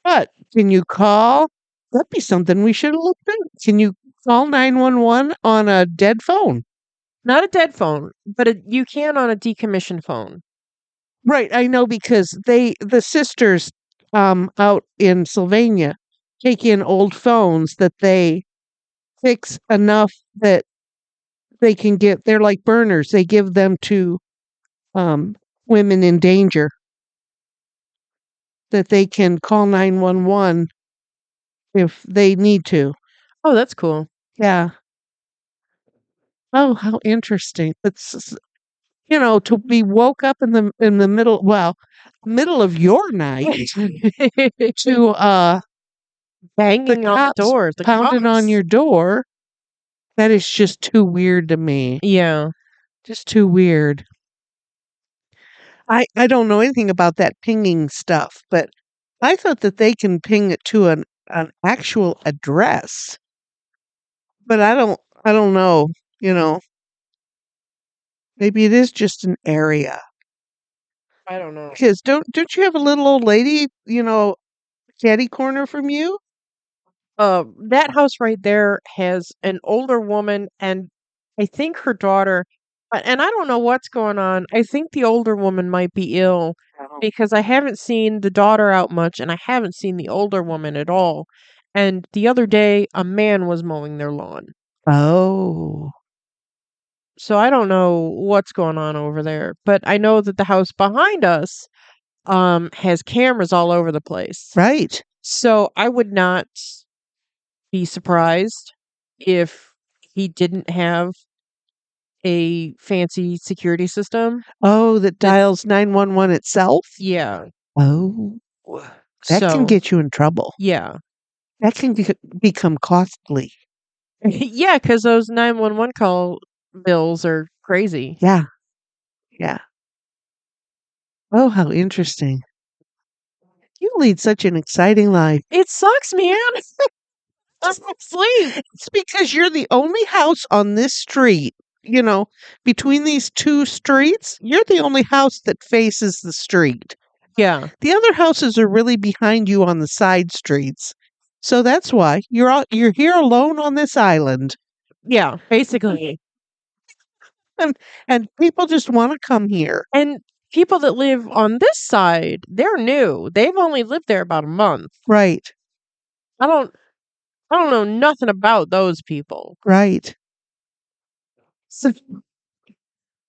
But can you call? That'd be something we should have looked at. Can you call 911 on a dead phone? Not a dead phone, but you can on a decommissioned phone. Right, I know, because the sisters out in Sylvania take in old phones that they fix enough that they can get, they're like burners. They give them to um, women in danger that they can call 911 if they need to. Oh, that's cool. Yeah. Oh, how interesting. To be woke up in the middle of your night to the Banging on the cops door. The pounding on cops. your door, that is just too weird to me. Yeah. Just too weird. I don't know anything about that pinging stuff, but I thought that they can ping it to an actual address. But I don't know, you know. Maybe it is just an area. I don't know. Because don't you have a little old lady, catty corner from you? That house right there has an older woman and I think her daughter, and I don't know what's going on. I think the older woman might be ill Oh. because I haven't seen the daughter out much and I haven't seen the older woman at all. And the other day, a man was mowing their lawn. Oh, So I don't know what's going on over there, but I know that the house behind us has cameras all over the place. right. So I would not be surprised if he didn't have a fancy security system. Oh, that That dials 911 itself? yeah. Oh, that can So, get you in trouble. yeah. That can become costly. Yeah, cuz those 911 call bills are crazy. Yeah, yeah. Oh, how interesting. You lead such an exciting life. It sucks, man. Just sleep. It's because you're the only house on this street, you know, between these two streets, you're the only house that faces the street. Yeah. The other houses are really behind you on the side streets. So that's why you're here alone on this island. Yeah, basically. And and people just want to come here. And people that live on this side, they're new. They've only lived there about a month. Right. I don't I don't know nothing about those people. Right. So,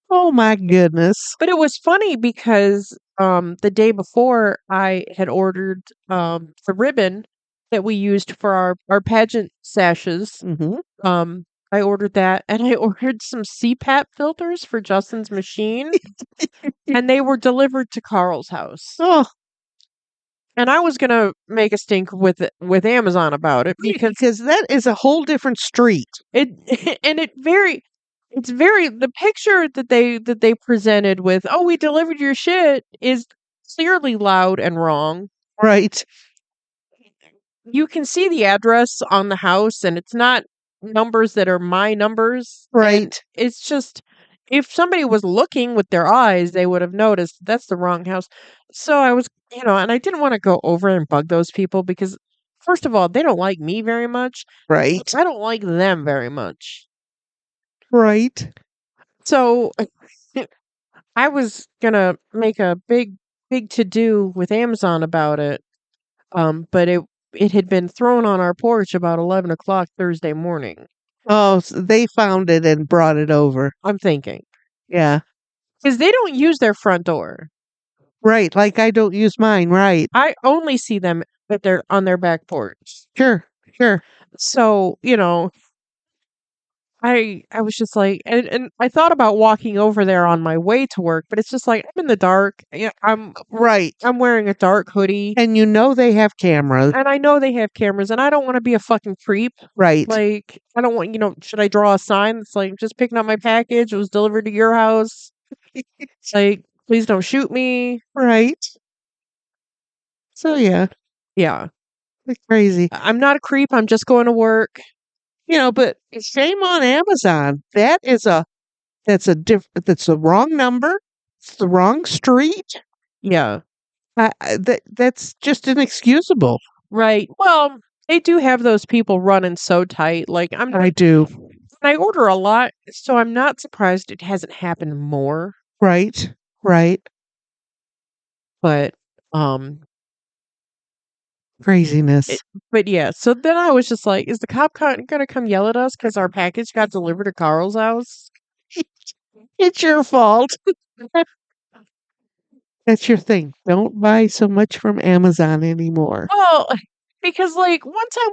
oh my goodness. But it was funny because the day before I had ordered the ribbon that we used for our pageant sashes. Mhm. I ordered that and I ordered some CPAP filters for Justin's machine and they were delivered to Carl's house. Oh, And I was gonna make a stink with Amazon about it right, because because that is a whole different street. it and it's very the picture that they presented with, "Oh, we delivered your shit," is clearly loud and wrong. Right. You can see the address on the house, and it's not numbers that are my numbers, and Right. it's just if somebody was looking with their eyes, they would have noticed that's the wrong house. So I was, and I didn't wanna go over and bug those people because, first of all, they don't like me very much. Right. I don't like them very much. Right. So I was gonna make a big to do with Amazon about it, but it had been thrown on our porch about 11 o'clock Thursday morning. Oh, they found it and brought it over. I'm thinking Yeah. because they don't use their front door. Right. Like I don't use mine. Right. I only see them if they're on their back porch. Sure. Sure. So I was just like, and I thought about walking over there on my way to work, but it's just like I'm in the dark. Yeah, Right. I'm wearing a dark hoodie. And they have cameras. And I know they have cameras, and I don't wanna be a fucking creep. Right. Like, I don't want should I draw a sign that's like, "Just picking up my package, it was delivered to your house." Like, "Please don't shoot me." Right. So yeah, Yeah. it's crazy. I'm not a creep, I'm just going to work. But shame on Amazon. That's the wrong number. It's the wrong street. Yeah. That's just inexcusable. Right. Well, they do have those people running so tight, like, I do. I order a lot, so I'm not surprised it hasn't happened more, Right. Right. but, um Craziness. It, but yeah, so then I was just like, is the cop gonna come yell at us because our package got delivered to Carl's house? It's your fault. That's your thing. Don't buy so much from Amazon anymore. Well, because like one time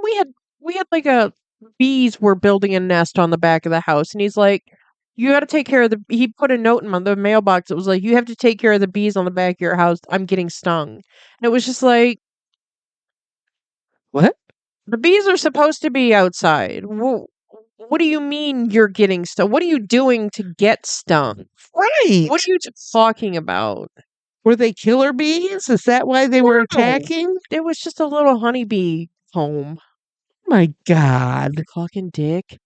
we had like a bees were building a nest on the back of the house, and he's like, "You got to take care of the." He put a note in the mailbox. It was like, "You have to take care of the bees on the back of your house. I'm getting stung." And it was just like, What? the bees are supposed to be outside. What do you mean you're getting stung? What are you doing to get stung? Right. What are you talking about? Were they killer bees? Is that why they were No, attacking? it was just a little honeybee home. My God. Fucking dick.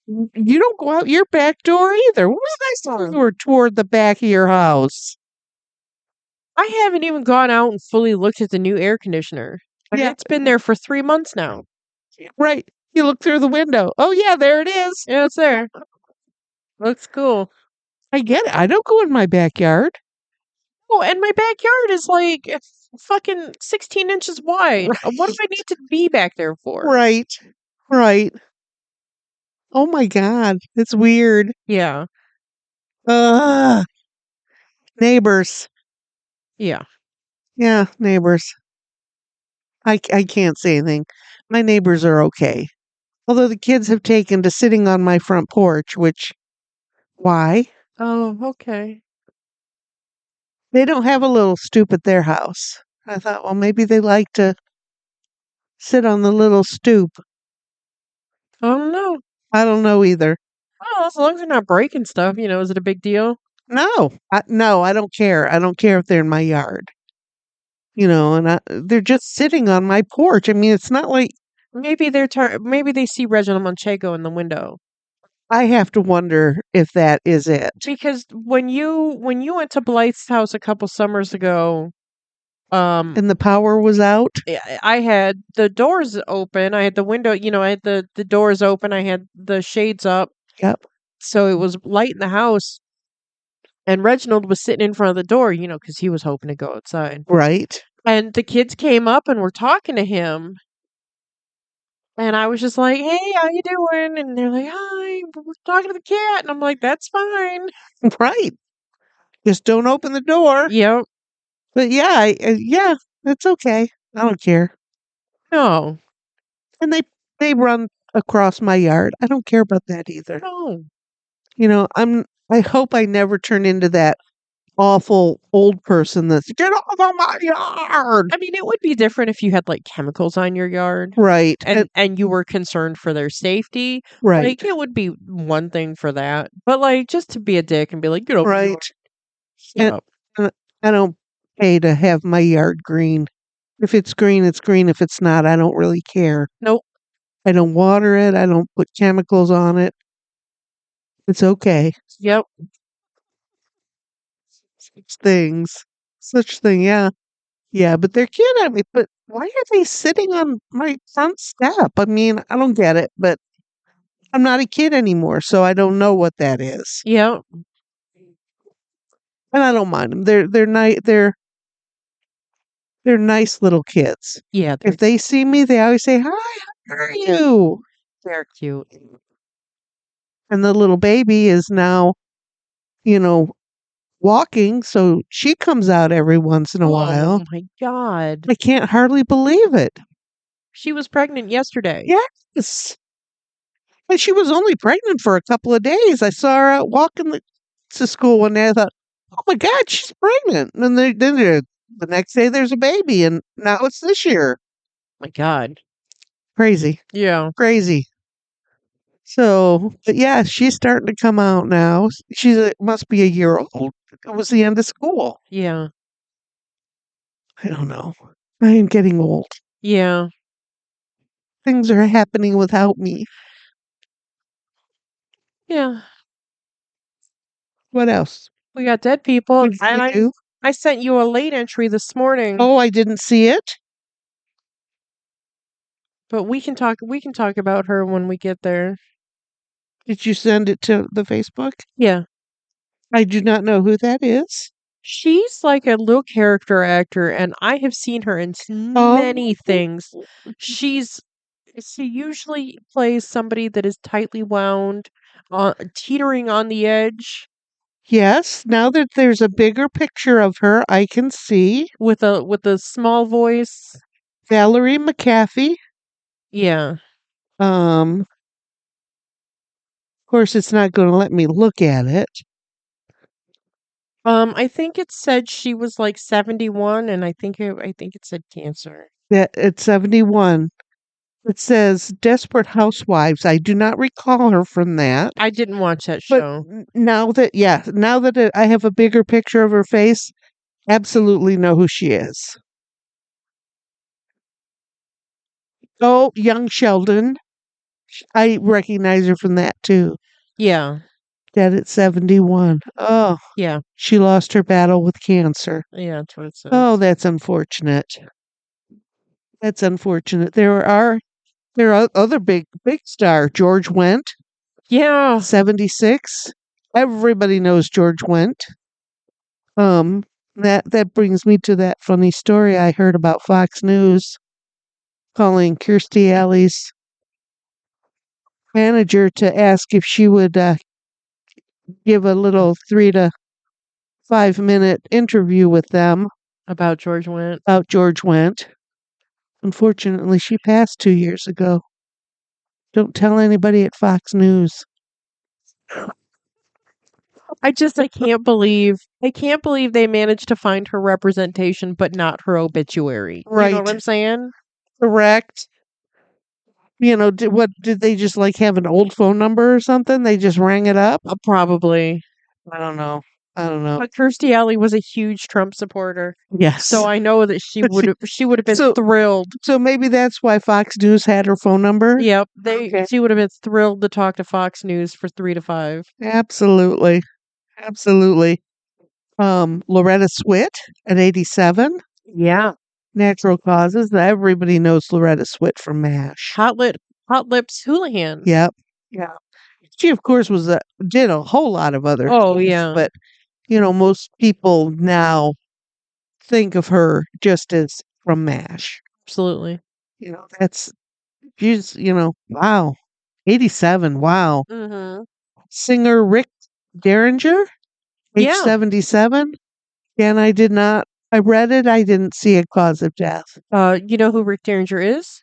And you don't go out your back door either. When was the last time you were toward the back of your house? I haven't even gone out and fully looked at the new air conditioner. And Yeah, it's been there for 3 months now. right. You look through the window. Oh, yeah, there it is. Yeah, it's there. Looks cool. I get it. I don't go in my backyard. Oh, and my backyard is like fucking 16 inches wide. What do I need to be back there for? Right. Right. Oh my God. It's weird. Yeah. Uh neighbors. Yeah. Yeah, neighbors. I can't say anything. My neighbors are okay. Although the kids have taken to sitting on my front porch, which why? Oh, okay. They don't have a little stoop at their house. I thought, well, maybe they like to sit on the little stoop. I don't know. I don't know either. Well, as long as they're not breaking stuff, is it a big deal? No, I don't care. I don't care if they're in my yard. They're just sitting on my porch. I mean, it's not like Maybe they see Reginald Manchego in the window. I have to wonder if that is it. Because when you went to Blythe's house a couple summers ago, um And the power was out. I had the doors open. I had the window, I had the doors open. I had the shades up. Yep. So it was light in the house. And Reginald was sitting in front of the door, because he was hoping to go outside. Right. And the kids came up and were talking to him. And I was just like, "Hey, how you doing?" And they're like, "Hi, we're talking to the cat." And I'm like, "That's fine." Right. Just don't open the door. Yep. But yeah, yeah, it's okay. I don't care. No. And they run across my yard. I don't care about that either. No. I hope I never turn into that awful old person that's get off of my yard. I mean, it would be different if you had like chemicals on your yard Right. and you were concerned for their safety. Right. Like it would be one thing for that. But like just to be a dick and be like, Right. And, Yep. and I don't pay to have my yard green. If it's green, it's green. If it's not, I don't really care. Nope. I don't water it. I don't put chemicals on it. It's okay. Yep. Such thing, yeah. Yeah, but they're cute at me. But why are they sitting on my front step? I mean, I don't get it, but I'm not a kid anymore, so I don't know what that is. Yep. And I don't mind them. They're nice little kids. Yeah, If they see me, they always say, "Hi, how are you?" they're cute. And the little baby is now, you know, walking, so she comes out every once in a Oh while. my god. I can't hardly believe it. She was pregnant yesterday. Yes. And she was only pregnant for a couple of days. I saw her out walking to school one day. I thought, oh my God, she's pregnant. And the next day there's a baby, and now it's this year. My god. Crazy, Yeah. crazy. So, but yeah, she's starting to come out now. Must be a year old. It was the end of school. Yeah. I don't know. I am getting old. Yeah. Things are happening without me. Yeah. What else? We got dead people What and did you do? I sent you a late entry this morning, Oh, I didn't see it. but we can talk about her when we get there. Did you send it to the Facebook? Yeah. I do not know who that is. She's like a little character actor, and I have seen her in Oh, many things. She's she usually plays somebody that is tightly wound, teetering on the edge yes. Now that there's a bigger picture of her, I can see with a small voice. Valerie McAfee. Yeah. Of course, it's not going to let me look at it. I think it said she was like 71, and I think it said cancer. That at 71. It says Desperate Housewives. I do not recall her from that. I didn't watch that But show. now that I have a bigger picture of her face, absolutely know who she is. Oh, young Sheldon. I recognize her from that too. Yeah. Dead at 71. Oh, Yeah. she lost her battle with cancer. Yeah, that's what it Oh, says. that's unfortunate. That's unfortunate. There are other big star. George Wendt, Yeah. 76. Everybody knows George Wendt. Um, that brings me to that funny story I heard about Fox News calling Kirstie Alley's manager to ask if she would give a little 3 to 5 minute interview with them About George Wendt. about George Wendt. Unfortunately, she passed 2 years ago. Don't tell anybody at Fox News. I can't believe they managed to find her representation but not her obituary. You know what Right, I'm saying? correct. Did they just like have an old phone number or something? They just rang it up? Probably. I don't know. I don't know. But Kirstie Alley was a huge Trump supporter. So Yes. I know that she would have been So thrilled. so maybe that's why Fox News had her phone number? Yep, Okay. she would have been thrilled to talk to Fox News for 3 to 5. Absolutely. Absolutely. Loretta Swit at 87. Yeah. Natural causes. Everybody knows Loretta Swit from MASH. Hot lip Hot Lips Houlihan. Yep. Yeah. She, of course, did a whole lot of other Oh, things, yeah. but most people now think of her just as from MASH. Absolutely. That's she's wow, 87. Wow. Mhm. Singer Rick Derringer, age Yeah. 77. And I did not. I read it. I didn't see a cause of death. You know who Rick Derringer is?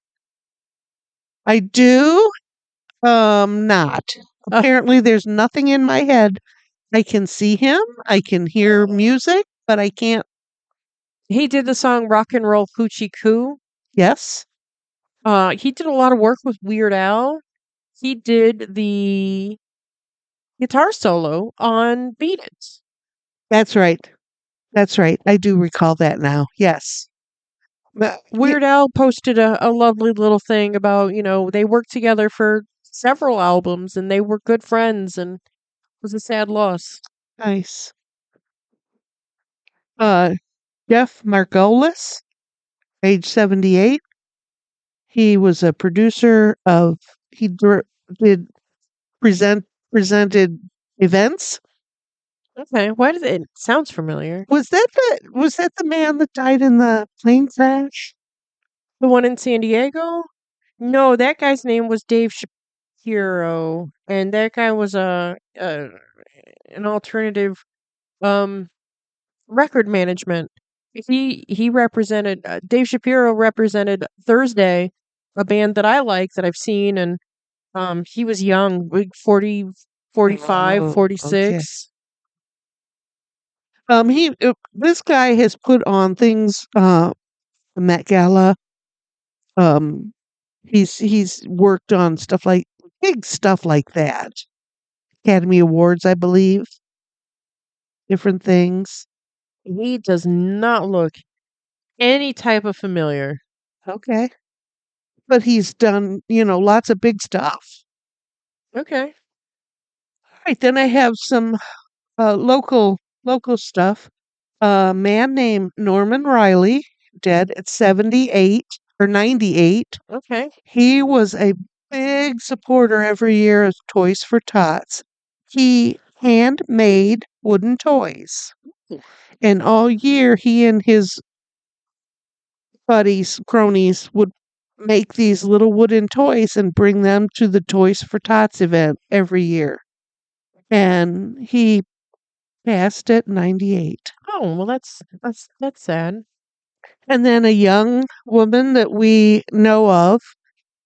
I do. Not. Uh, Apparently, there's nothing in my head. I can see him. I can hear music, but I can't. he did the song Rock and Roll Hoochie Coo. Yes, He did a lot of work with Weird Al. He did the guitar solo on Beat It. that's right. That's right. I do recall that now. Yes. But, Weird Al posted a lovely little thing about, they worked together for several albums and they were good friends and it was a sad loss. nice. Uh, Jeff Margolis, age 78. He was a producer of. Did presented events. Okay, why does it sounds familiar? Was that the man that died in the plane crash? The one in San Diego? No, that guy's name was Dave Shapiro, and that guy was an alternative um record management. He represented Dave Shapiro represented Thursday, a band that I like that I've seen, and he was young, like 40, 45, Oh, okay. 46. This guy has put on things, the Met Gala. Um, he's worked on stuff like big stuff like that. Academy Awards, I believe, different things. He does not look any type of familiar. Okay. But he's done, lots of big stuff. Okay. All right, then I have some local stuff. A man named Norman Riley, dead at 78 or 98. Okay. He was a big supporter every year of Toys for Tots. He handmade wooden toys. And all year, he and his buddies, cronies, would make these little wooden toys and bring them to the Toys for Tots event every year. And he passed at 98. Oh, well, that's sad. And then a young woman that we know of,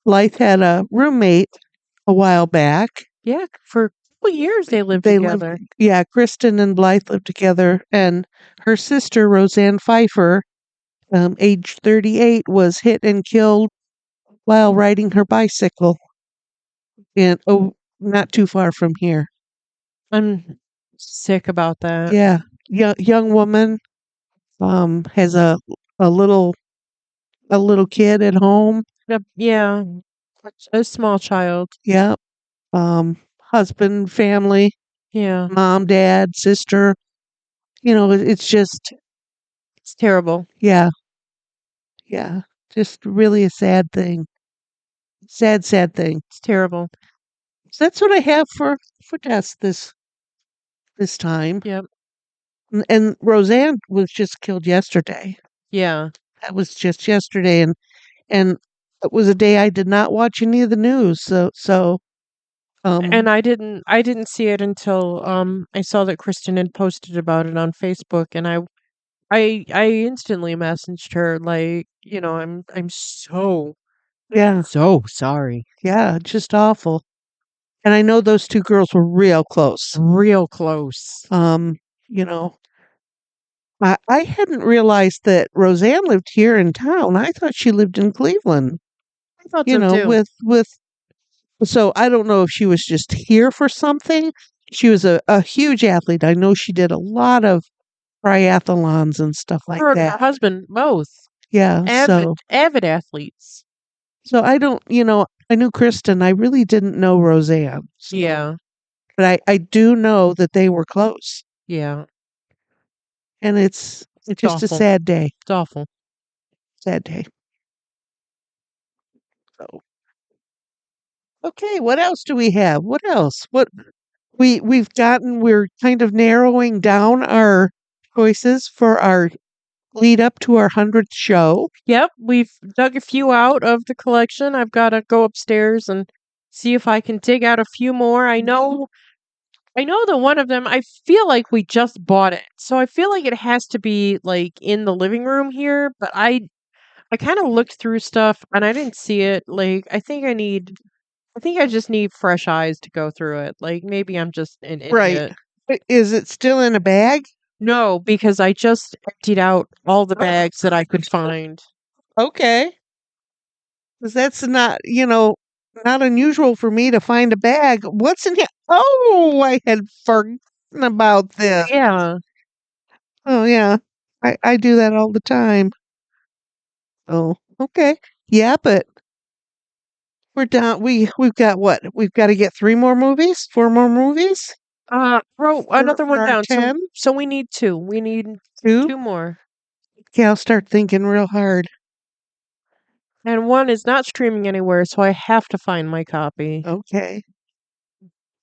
Blythe had a roommate a while back. Yeah, for a couple years they lived They lived, together. yeah, Kristen and Blythe lived together. And her sister, Roseanne Pfeiffer, age 38, was hit and killed while riding her bicycle in, oh, not too far from here. I'm sick about that. Yeah, young woman, has a little a little kid at home. Yep, yeah, a small child. Yeah, husband, family, Yeah, mom, dad, sister. It's just, it's terrible. yeah, yeah, just really a sad thing. Sad, sad thing. It's terrible. So that's what I have for deaths this time. Yep. And Roseanne was just killed yesterday. Yeah. That was just yesterday, and it was a day I did not watch any of the news. So And I didn't see it until I saw that Kristen had posted about it on Facebook, and I instantly messaged her like, I'm yeah, so sorry. yeah, just awful. And I know those two girls were real close. Real close. You know, I hadn't realized that Roseanne lived here in town. I thought she lived in Cleveland. I thought so too. With so I don't know if she was just here for something. She was a huge athlete. I know she did a lot of triathlons and stuff like Her and her that. husband both Yeah, avid athletes. so I don't, I knew Kristen. I really didn't know Roseanne. Yeah. But I do know that they were close. Yeah. And it's It's just a awful. sad day. It's awful. Sad day. So okay, what else do we have? What else? We're kind of narrowing down our choices for our lead up to our 100th show. Yep, we've dug a few out of the collection. I've got to go upstairs and see if I can dig out a few more. I know that one of them, I feel like we just bought it. So I feel like it has to be like in the living room here, but I kind of looked through stuff and I didn't see it. Like I think I just need fresh eyes to go through it. Like maybe I'm just an Right. idiot. Is it still in a bag? No, because I just emptied out all the bags that I could find. Okay. Because that's not, not unusual for me to find a bag. What's in here? Oh, I had forgotten about this. Yeah. Oh, yeah. I do that all the time. Oh, okay. Yeah, but we're down. We've got what? We've got to get 3 more movies, 4 more movies Wrote for another one our down. So 10. so we need two. We need Two. two more. Okay, I'll start thinking real hard. And one is not streaming anywhere, so I have to find my copy. Okay.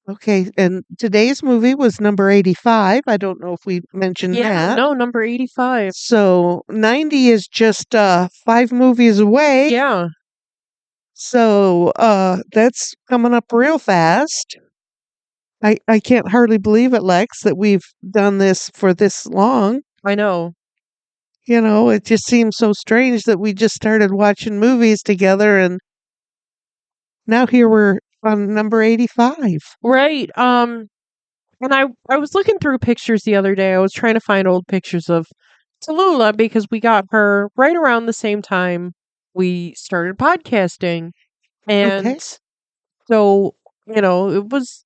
Okay, and today's movie was number 85. I don't know if we mentioned Yeah, that. no, number 85. So 90 is just 5 movies away. Yeah. So that's coming up real fast. I can't hardly believe it, Lex, that we've done this for this long. I know. It just seems so strange that we just started watching movies together and now here we're on number 85. Right. And I was looking through pictures the other day. I was trying to find old pictures of Tallulah because we got her right around the same time we started podcasting. Okay. And so, it was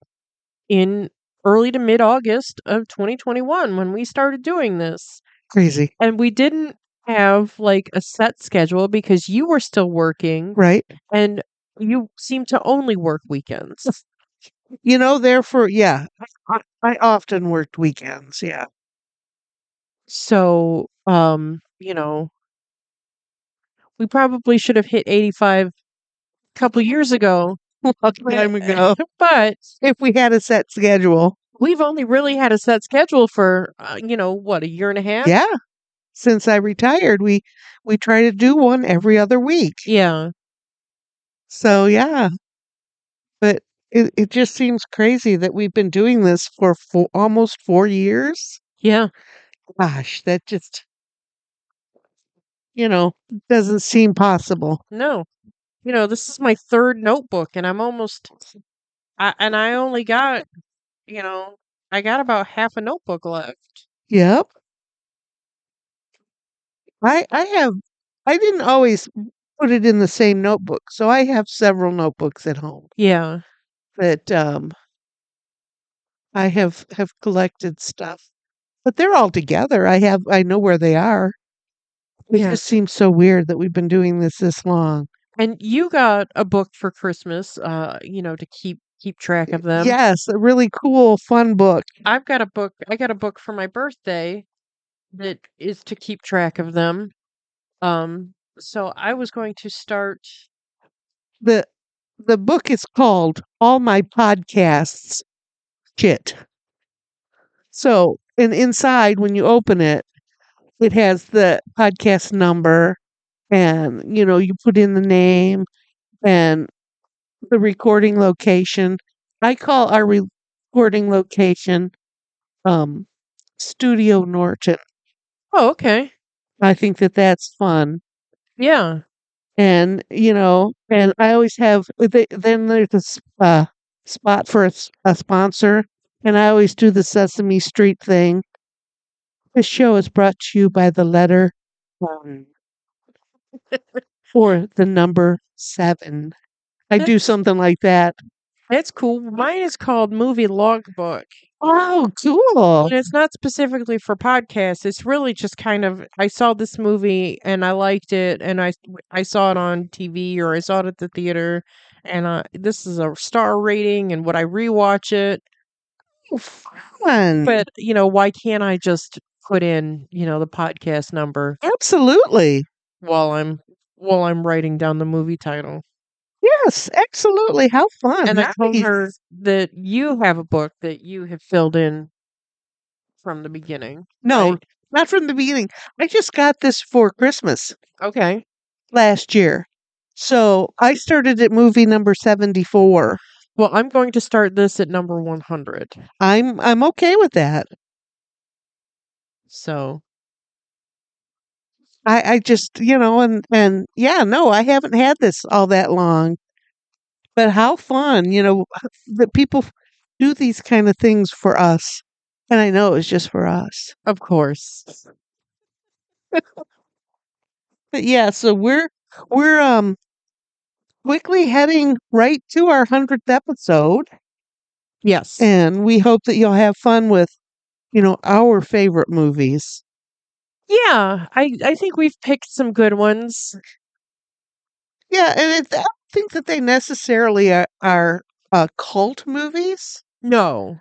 in early to mid August of 2021 when we started doing this. Crazy. And we didn't have like a set schedule because you were still working Right. and you seem to only work weekends. Therefore, yeah, I often worked weekends. Yeah. So, we probably should have hit 85 a couple years ago. A long time ago. But If we had a set schedule. We've only really had a set schedule for, what, a year and a half? Yeah, since I retired, we try to do one every other week. Yeah. So yeah, but it just seems crazy that we've been doing this for almost 4 years. Yeah. Gosh, that just, you know, doesn't seem possible. No. This is my third notebook and I only got, you know, I got about half a notebook left. Yep. I have I didn't always put it in the same notebook, so I have several notebooks at home Yeah. that I have collected stuff. But they're all together. I know where they are. It Yeah. just seems so weird that we've been doing this long. And you got a book for Christmas, to keep track of them. Yes, a really cool, fun book. I got a book for my birthday that is to keep track of them. So I was going to start. The the book is called All My Podcasts Shit. So, and inside when you open it, it has the podcast number and you put in the name and the recording location. I call our recording location um Studio Norton. Oh, okay. I think that that's fun. Yeah. And and I always have then there's a spot for a sponsor, and I always do the Sesame Street thing. This show is brought to you by the letter um, or the number 7. I do That's something like that. that's cool. Mine is called Movie Logbook. Oh, cool. And it's not specifically for podcasts. It's really just kind of I saw this movie and I liked it and I saw it on TV or I saw it at the theater and this is a star rating and would I rewatch it? Fun. But, why can't I just put in, the podcast number Absolutely. while I'm writing down the movie title? Yes, absolutely. How fun. And I told her Nice. that you have a book that you have filled in from the beginning, No, right? not from the beginning. I just got this for Christmas Okay. last year. So I started at movie number 74. Well, I'm going to start this at number 100. I'm okay with that. So, I just, and yeah, no, I haven't had this all that long. But how fun, that people do these kind of things for us. And I know it's just for us. of course. But yeah, so we're quickly heading right to our 100th episode, Yes. and we hope that you'll have fun with, our favorite movies. Yeah, I think we've picked some good ones. Yeah, and I don't think that they necessarily are cult movies, No.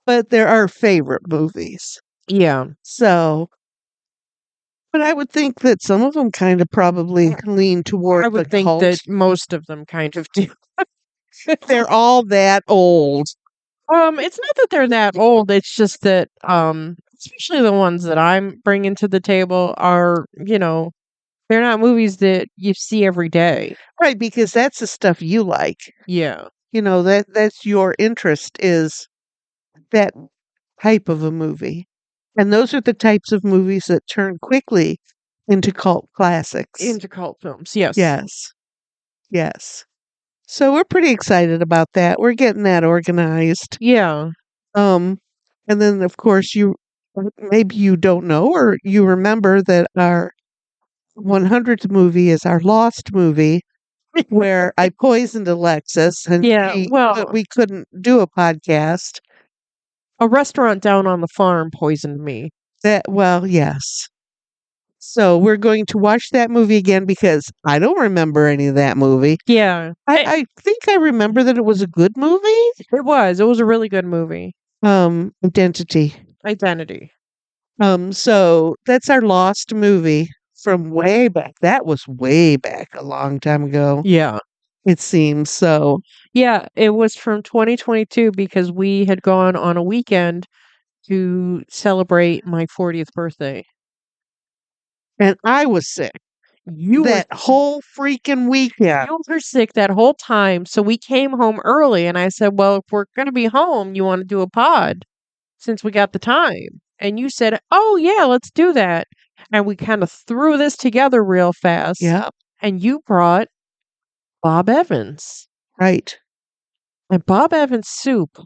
but they're our favorite movies. Yeah. So, but I would think that some of them kind of probably lean toward I the would think cult. that most of them kind of do. They're all that old. It's not that they're that old, it's just that especially the ones that I'm bringing to the table are, they're not movies that you see every day. Right, because that's the stuff you like. Yeah. That's your interest is that type of a movie. And those are the types of movies that turn quickly into cult classics. Into cult films. Yes. Yes. Yes. So we're pretty excited about that. We're getting that organized. Yeah. Um and then of course maybe you don't know or you remember that our 100th movie is our Lost movie where I poisoned Alexis and Yeah. Well, we couldn't do a podcast. a restaurant down on the farm poisoned me. Well, yes. So we're going to watch that movie again because I don't remember any of that movie. Yeah. I think I remember that it was a good movie. It was. It was a really good movie. Identity. Identity. So that's our Lost movie from way back. That was way back a long time ago. Yeah. it seems. So, Yeah, it was from 2022 because we had gone on a weekend to celebrate my 40th birthday. and I was sick You were that whole freaking weekend. you were sick that whole time, so we came home early and I said, "Well, if we're going to be home, you want to do a pod since we got the time?" And you said, "Oh, yeah, let's do that." And we kind of threw this together real fast. Yeah, And you brought Bob Evans. right. And Bob Evans soup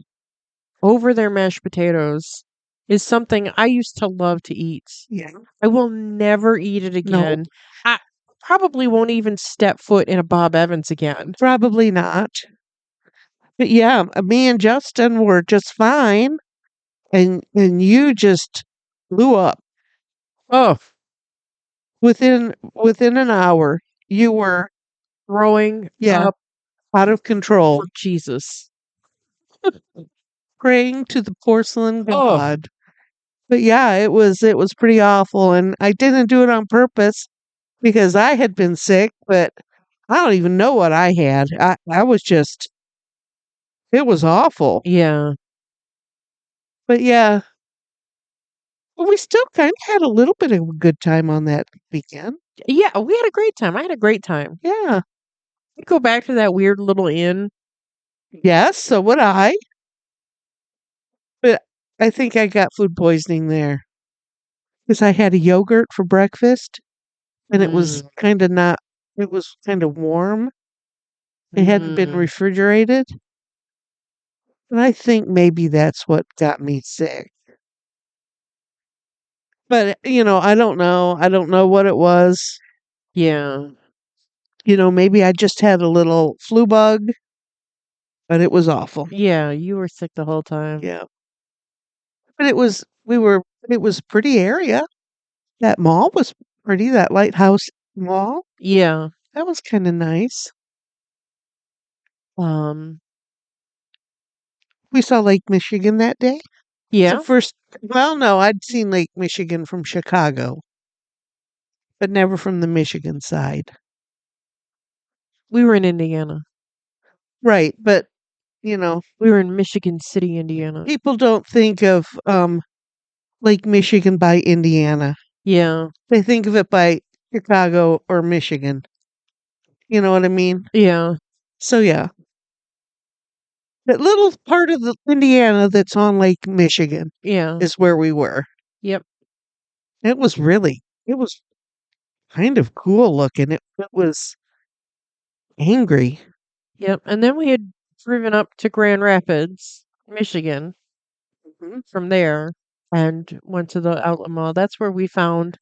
over their mashed potatoes is something I used to love to eat. Yeah. I will never eat it Nope, again. I probably won't even step foot in a Bob Evans again. probably not. But yeah, me and Justin were just fine, and you just blew up Oh, within an hour. You were, throwing yeah, up out of for control, Jesus. praying to the porcelain Oh, god. But yeah, it was pretty awful, and I didn't do it on purpose because I had been sick, but I don't even know what I had. I was just, it was awful. yeah. But yeah, but we still kind of had a little bit of a good time on that weekend. Yeah, we had a great time. I had a great time. Yeah. We go back to that weird little inn. Yes, so would I. But I think I got food poisoning there because I had a yogurt for breakfast and it was Mm, kind of not, it was kind of warm. It hadn't been mm, refrigerated. And I think maybe that's what got me sick. But, I don't know. I don't know what it was. yeah. Maybe I just had a little flu bug, but it was awful. Yeah, you were sick the whole time. Yeah. But it was a pretty area. That mall was pretty, that lighthouse mall. Yeah. That was kind of nice. Um, We saw Lake Michigan that day. It's the yeah, first, well, no, I'd seen Lake Michigan from Chicago, but never from the Michigan side. we were in Indiana. Right. But, you know, We were in Michigan City, Indiana. people don't think of Lake Michigan by Indiana. Yeah. They think of it by Chicago or Michigan. You know what I mean? Yeah. So, yeah, that little part of the Indiana that's on Lake Michigan Yeah. is where we were. Yep. It was kind of cool looking. It was angry. Yep. And then we had driven up to Grand Rapids, Michigan Mhm. from there and went to the outlet mall. That's where we found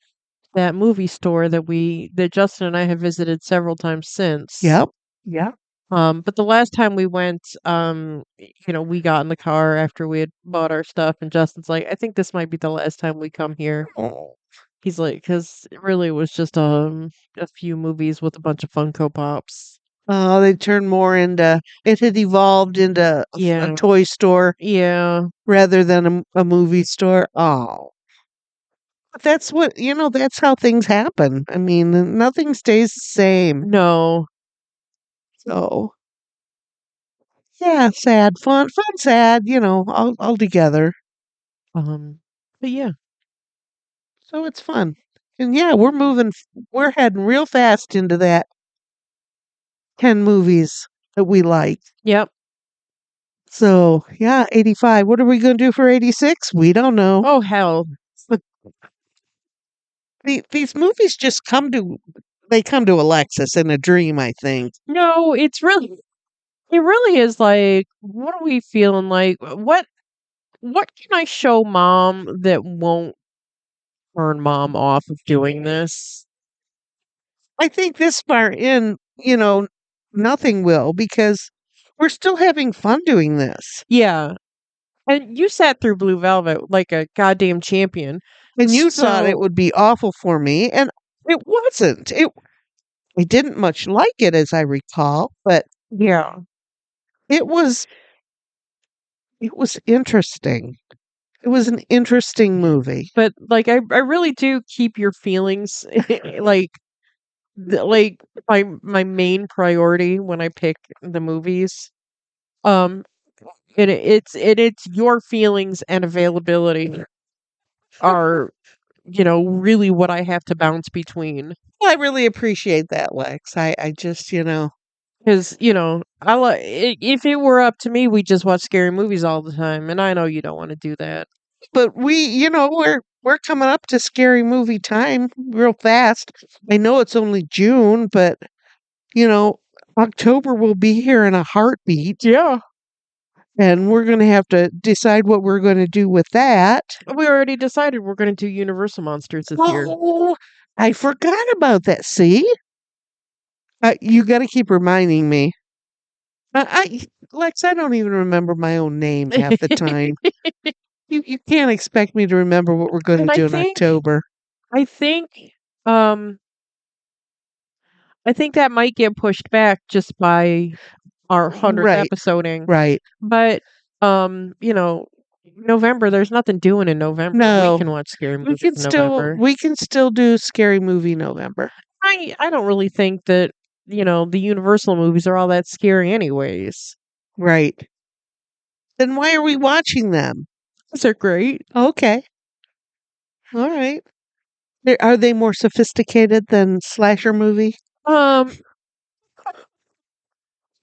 that movie store that Justin and I have visited several times since. Yep. Yeah. But the last time we went, we got in the car after we had bought our stuff, and Justin's like, "I think this might be the last time we come here." Oh. He's like, "'Cause it really was just a few movies with a bunch of Funko Pops." They turned more into, it had evolved into a Yeah, toy store yeah, rather than a movie store. Oh, but that's how things happen. I mean, nothing stays the same. no, So, yeah, sad, fun, sad, all together. um, but yeah, So it's fun. And yeah, we're heading real fast into that 10 movies that we like. yep. So, yeah, 85. What are we going to do for 86? We don't know. Oh hell, These movies just come to Alexis in a dream, I think. no, it really is like, what are we feeling like? What can I show mom that won't turn mom off of doing this? I think this far in, nothing will because we're still having fun doing this. Yeah, and you sat through Blue Velvet like a goddamn champion. And you thought it So, would be awful for me, and it wasn't. I didn't much like it as I recall, but yeah. it was it was interesting. It was an interesting movie. But like I really do keep your feelings like like my main priority when I pick the movies. Um, it's your feelings and availability are, really what I have to bounce between. I really appreciate that, Lex. I just, Because, if it were up to me, we just watch scary movies all the time, and I know you don't want to do that. but we're coming up to scary movie time real fast. I know it's only June, but you know, October will be here in a heartbeat, Yeah, and we're going to have to decide what we're going to do with that. we already decided we're going to do Universal Monsters this year. Oh, I forgot about that. See, you got to keep reminding me. Lex, I don't even remember my own name half the time. You can't expect me to remember what we're going to And do in October. I think, um, I think that might get pushed back just by our 100th Right, episoding. right. But, November, there's nothing doing in November. We No, can watch scary movies in November. we can still do Scary Movie November. I don't really think that, the Universal movies are all that scary anyways. Right. Then why are we watching them? They're great. Okay. All right. Are they more sophisticated than slasher movie? Um,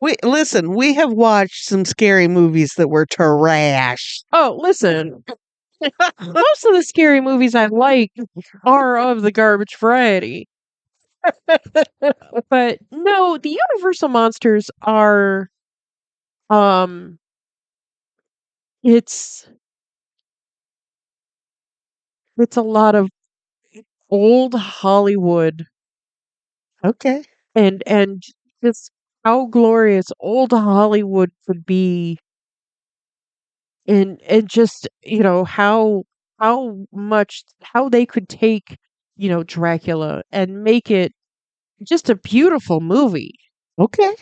We listen, we have watched some scary movies that were trash. oh, listen. Most of the scary movies I like are of the garbage variety. But no, the Universal monsters are um it's it's a lot of old Hollywood Okay. and just how glorious old Hollywood could be and just, how they could take, Dracula and make it just a beautiful movie. Okay.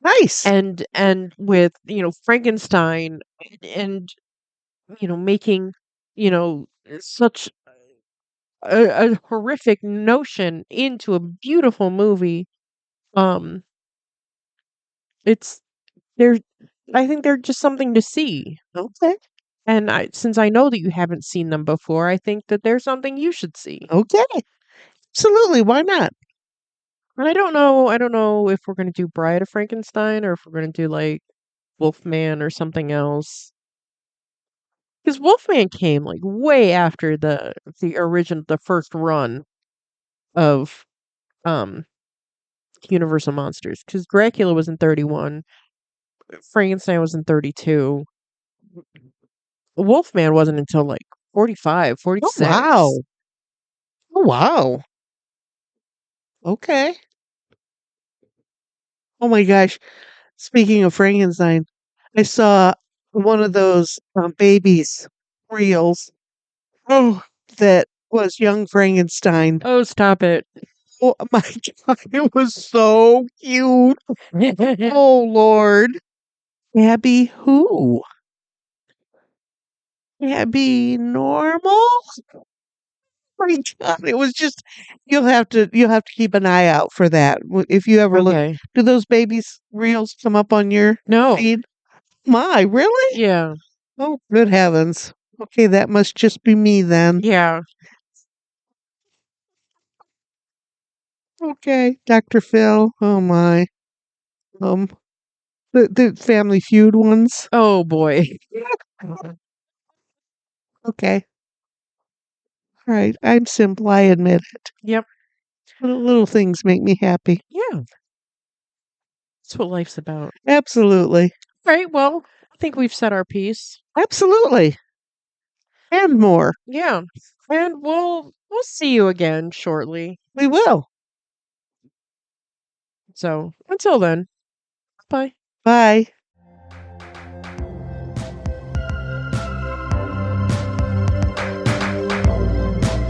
Nice. And with, Frankenstein and, making, such a horrific notion into a beautiful movie. Um, it's they're I think they're just something to see. Okay. And since I know that you haven't seen them before, I think that there's something you should see. Okay. Absolutely. Why not? And I don't know if we're gonna do Bride of Frankenstein or if we're gonna do like Wolfman or something else. Because Wolfman came like way after the first run of um Universal Monsters. Because Dracula was in 31, Frankenstein was in 32. Wolfman wasn't until like 45, Oh 46. wow. Oh wow. Okay. Oh my gosh. Speaking of Frankenstein, I saw one of those babies reels. Oh, that was young Frankenstein. Oh, stop it. Oh my god, it was so cute. Oh Lord. Abby who? Abby normal? My god, it was just you'll have to keep an eye out for that. If you ever look, Okay. do those babies reels come up on your No. feed? My, really? Yeah. Oh, good heavens. Okay, that must just be me then. Yeah. Okay, Dr. Phil. Oh my. Um, the Family Feud ones. Oh boy. Okay. All right. I'm simple. I admit it. Yep. Little things make me happy. Yeah. That's what life's about. Absolutely. All right. Well, I think we've said our piece. Absolutely. And more. Yeah. And we'll see you again shortly. We will. So until then, bye. Bye.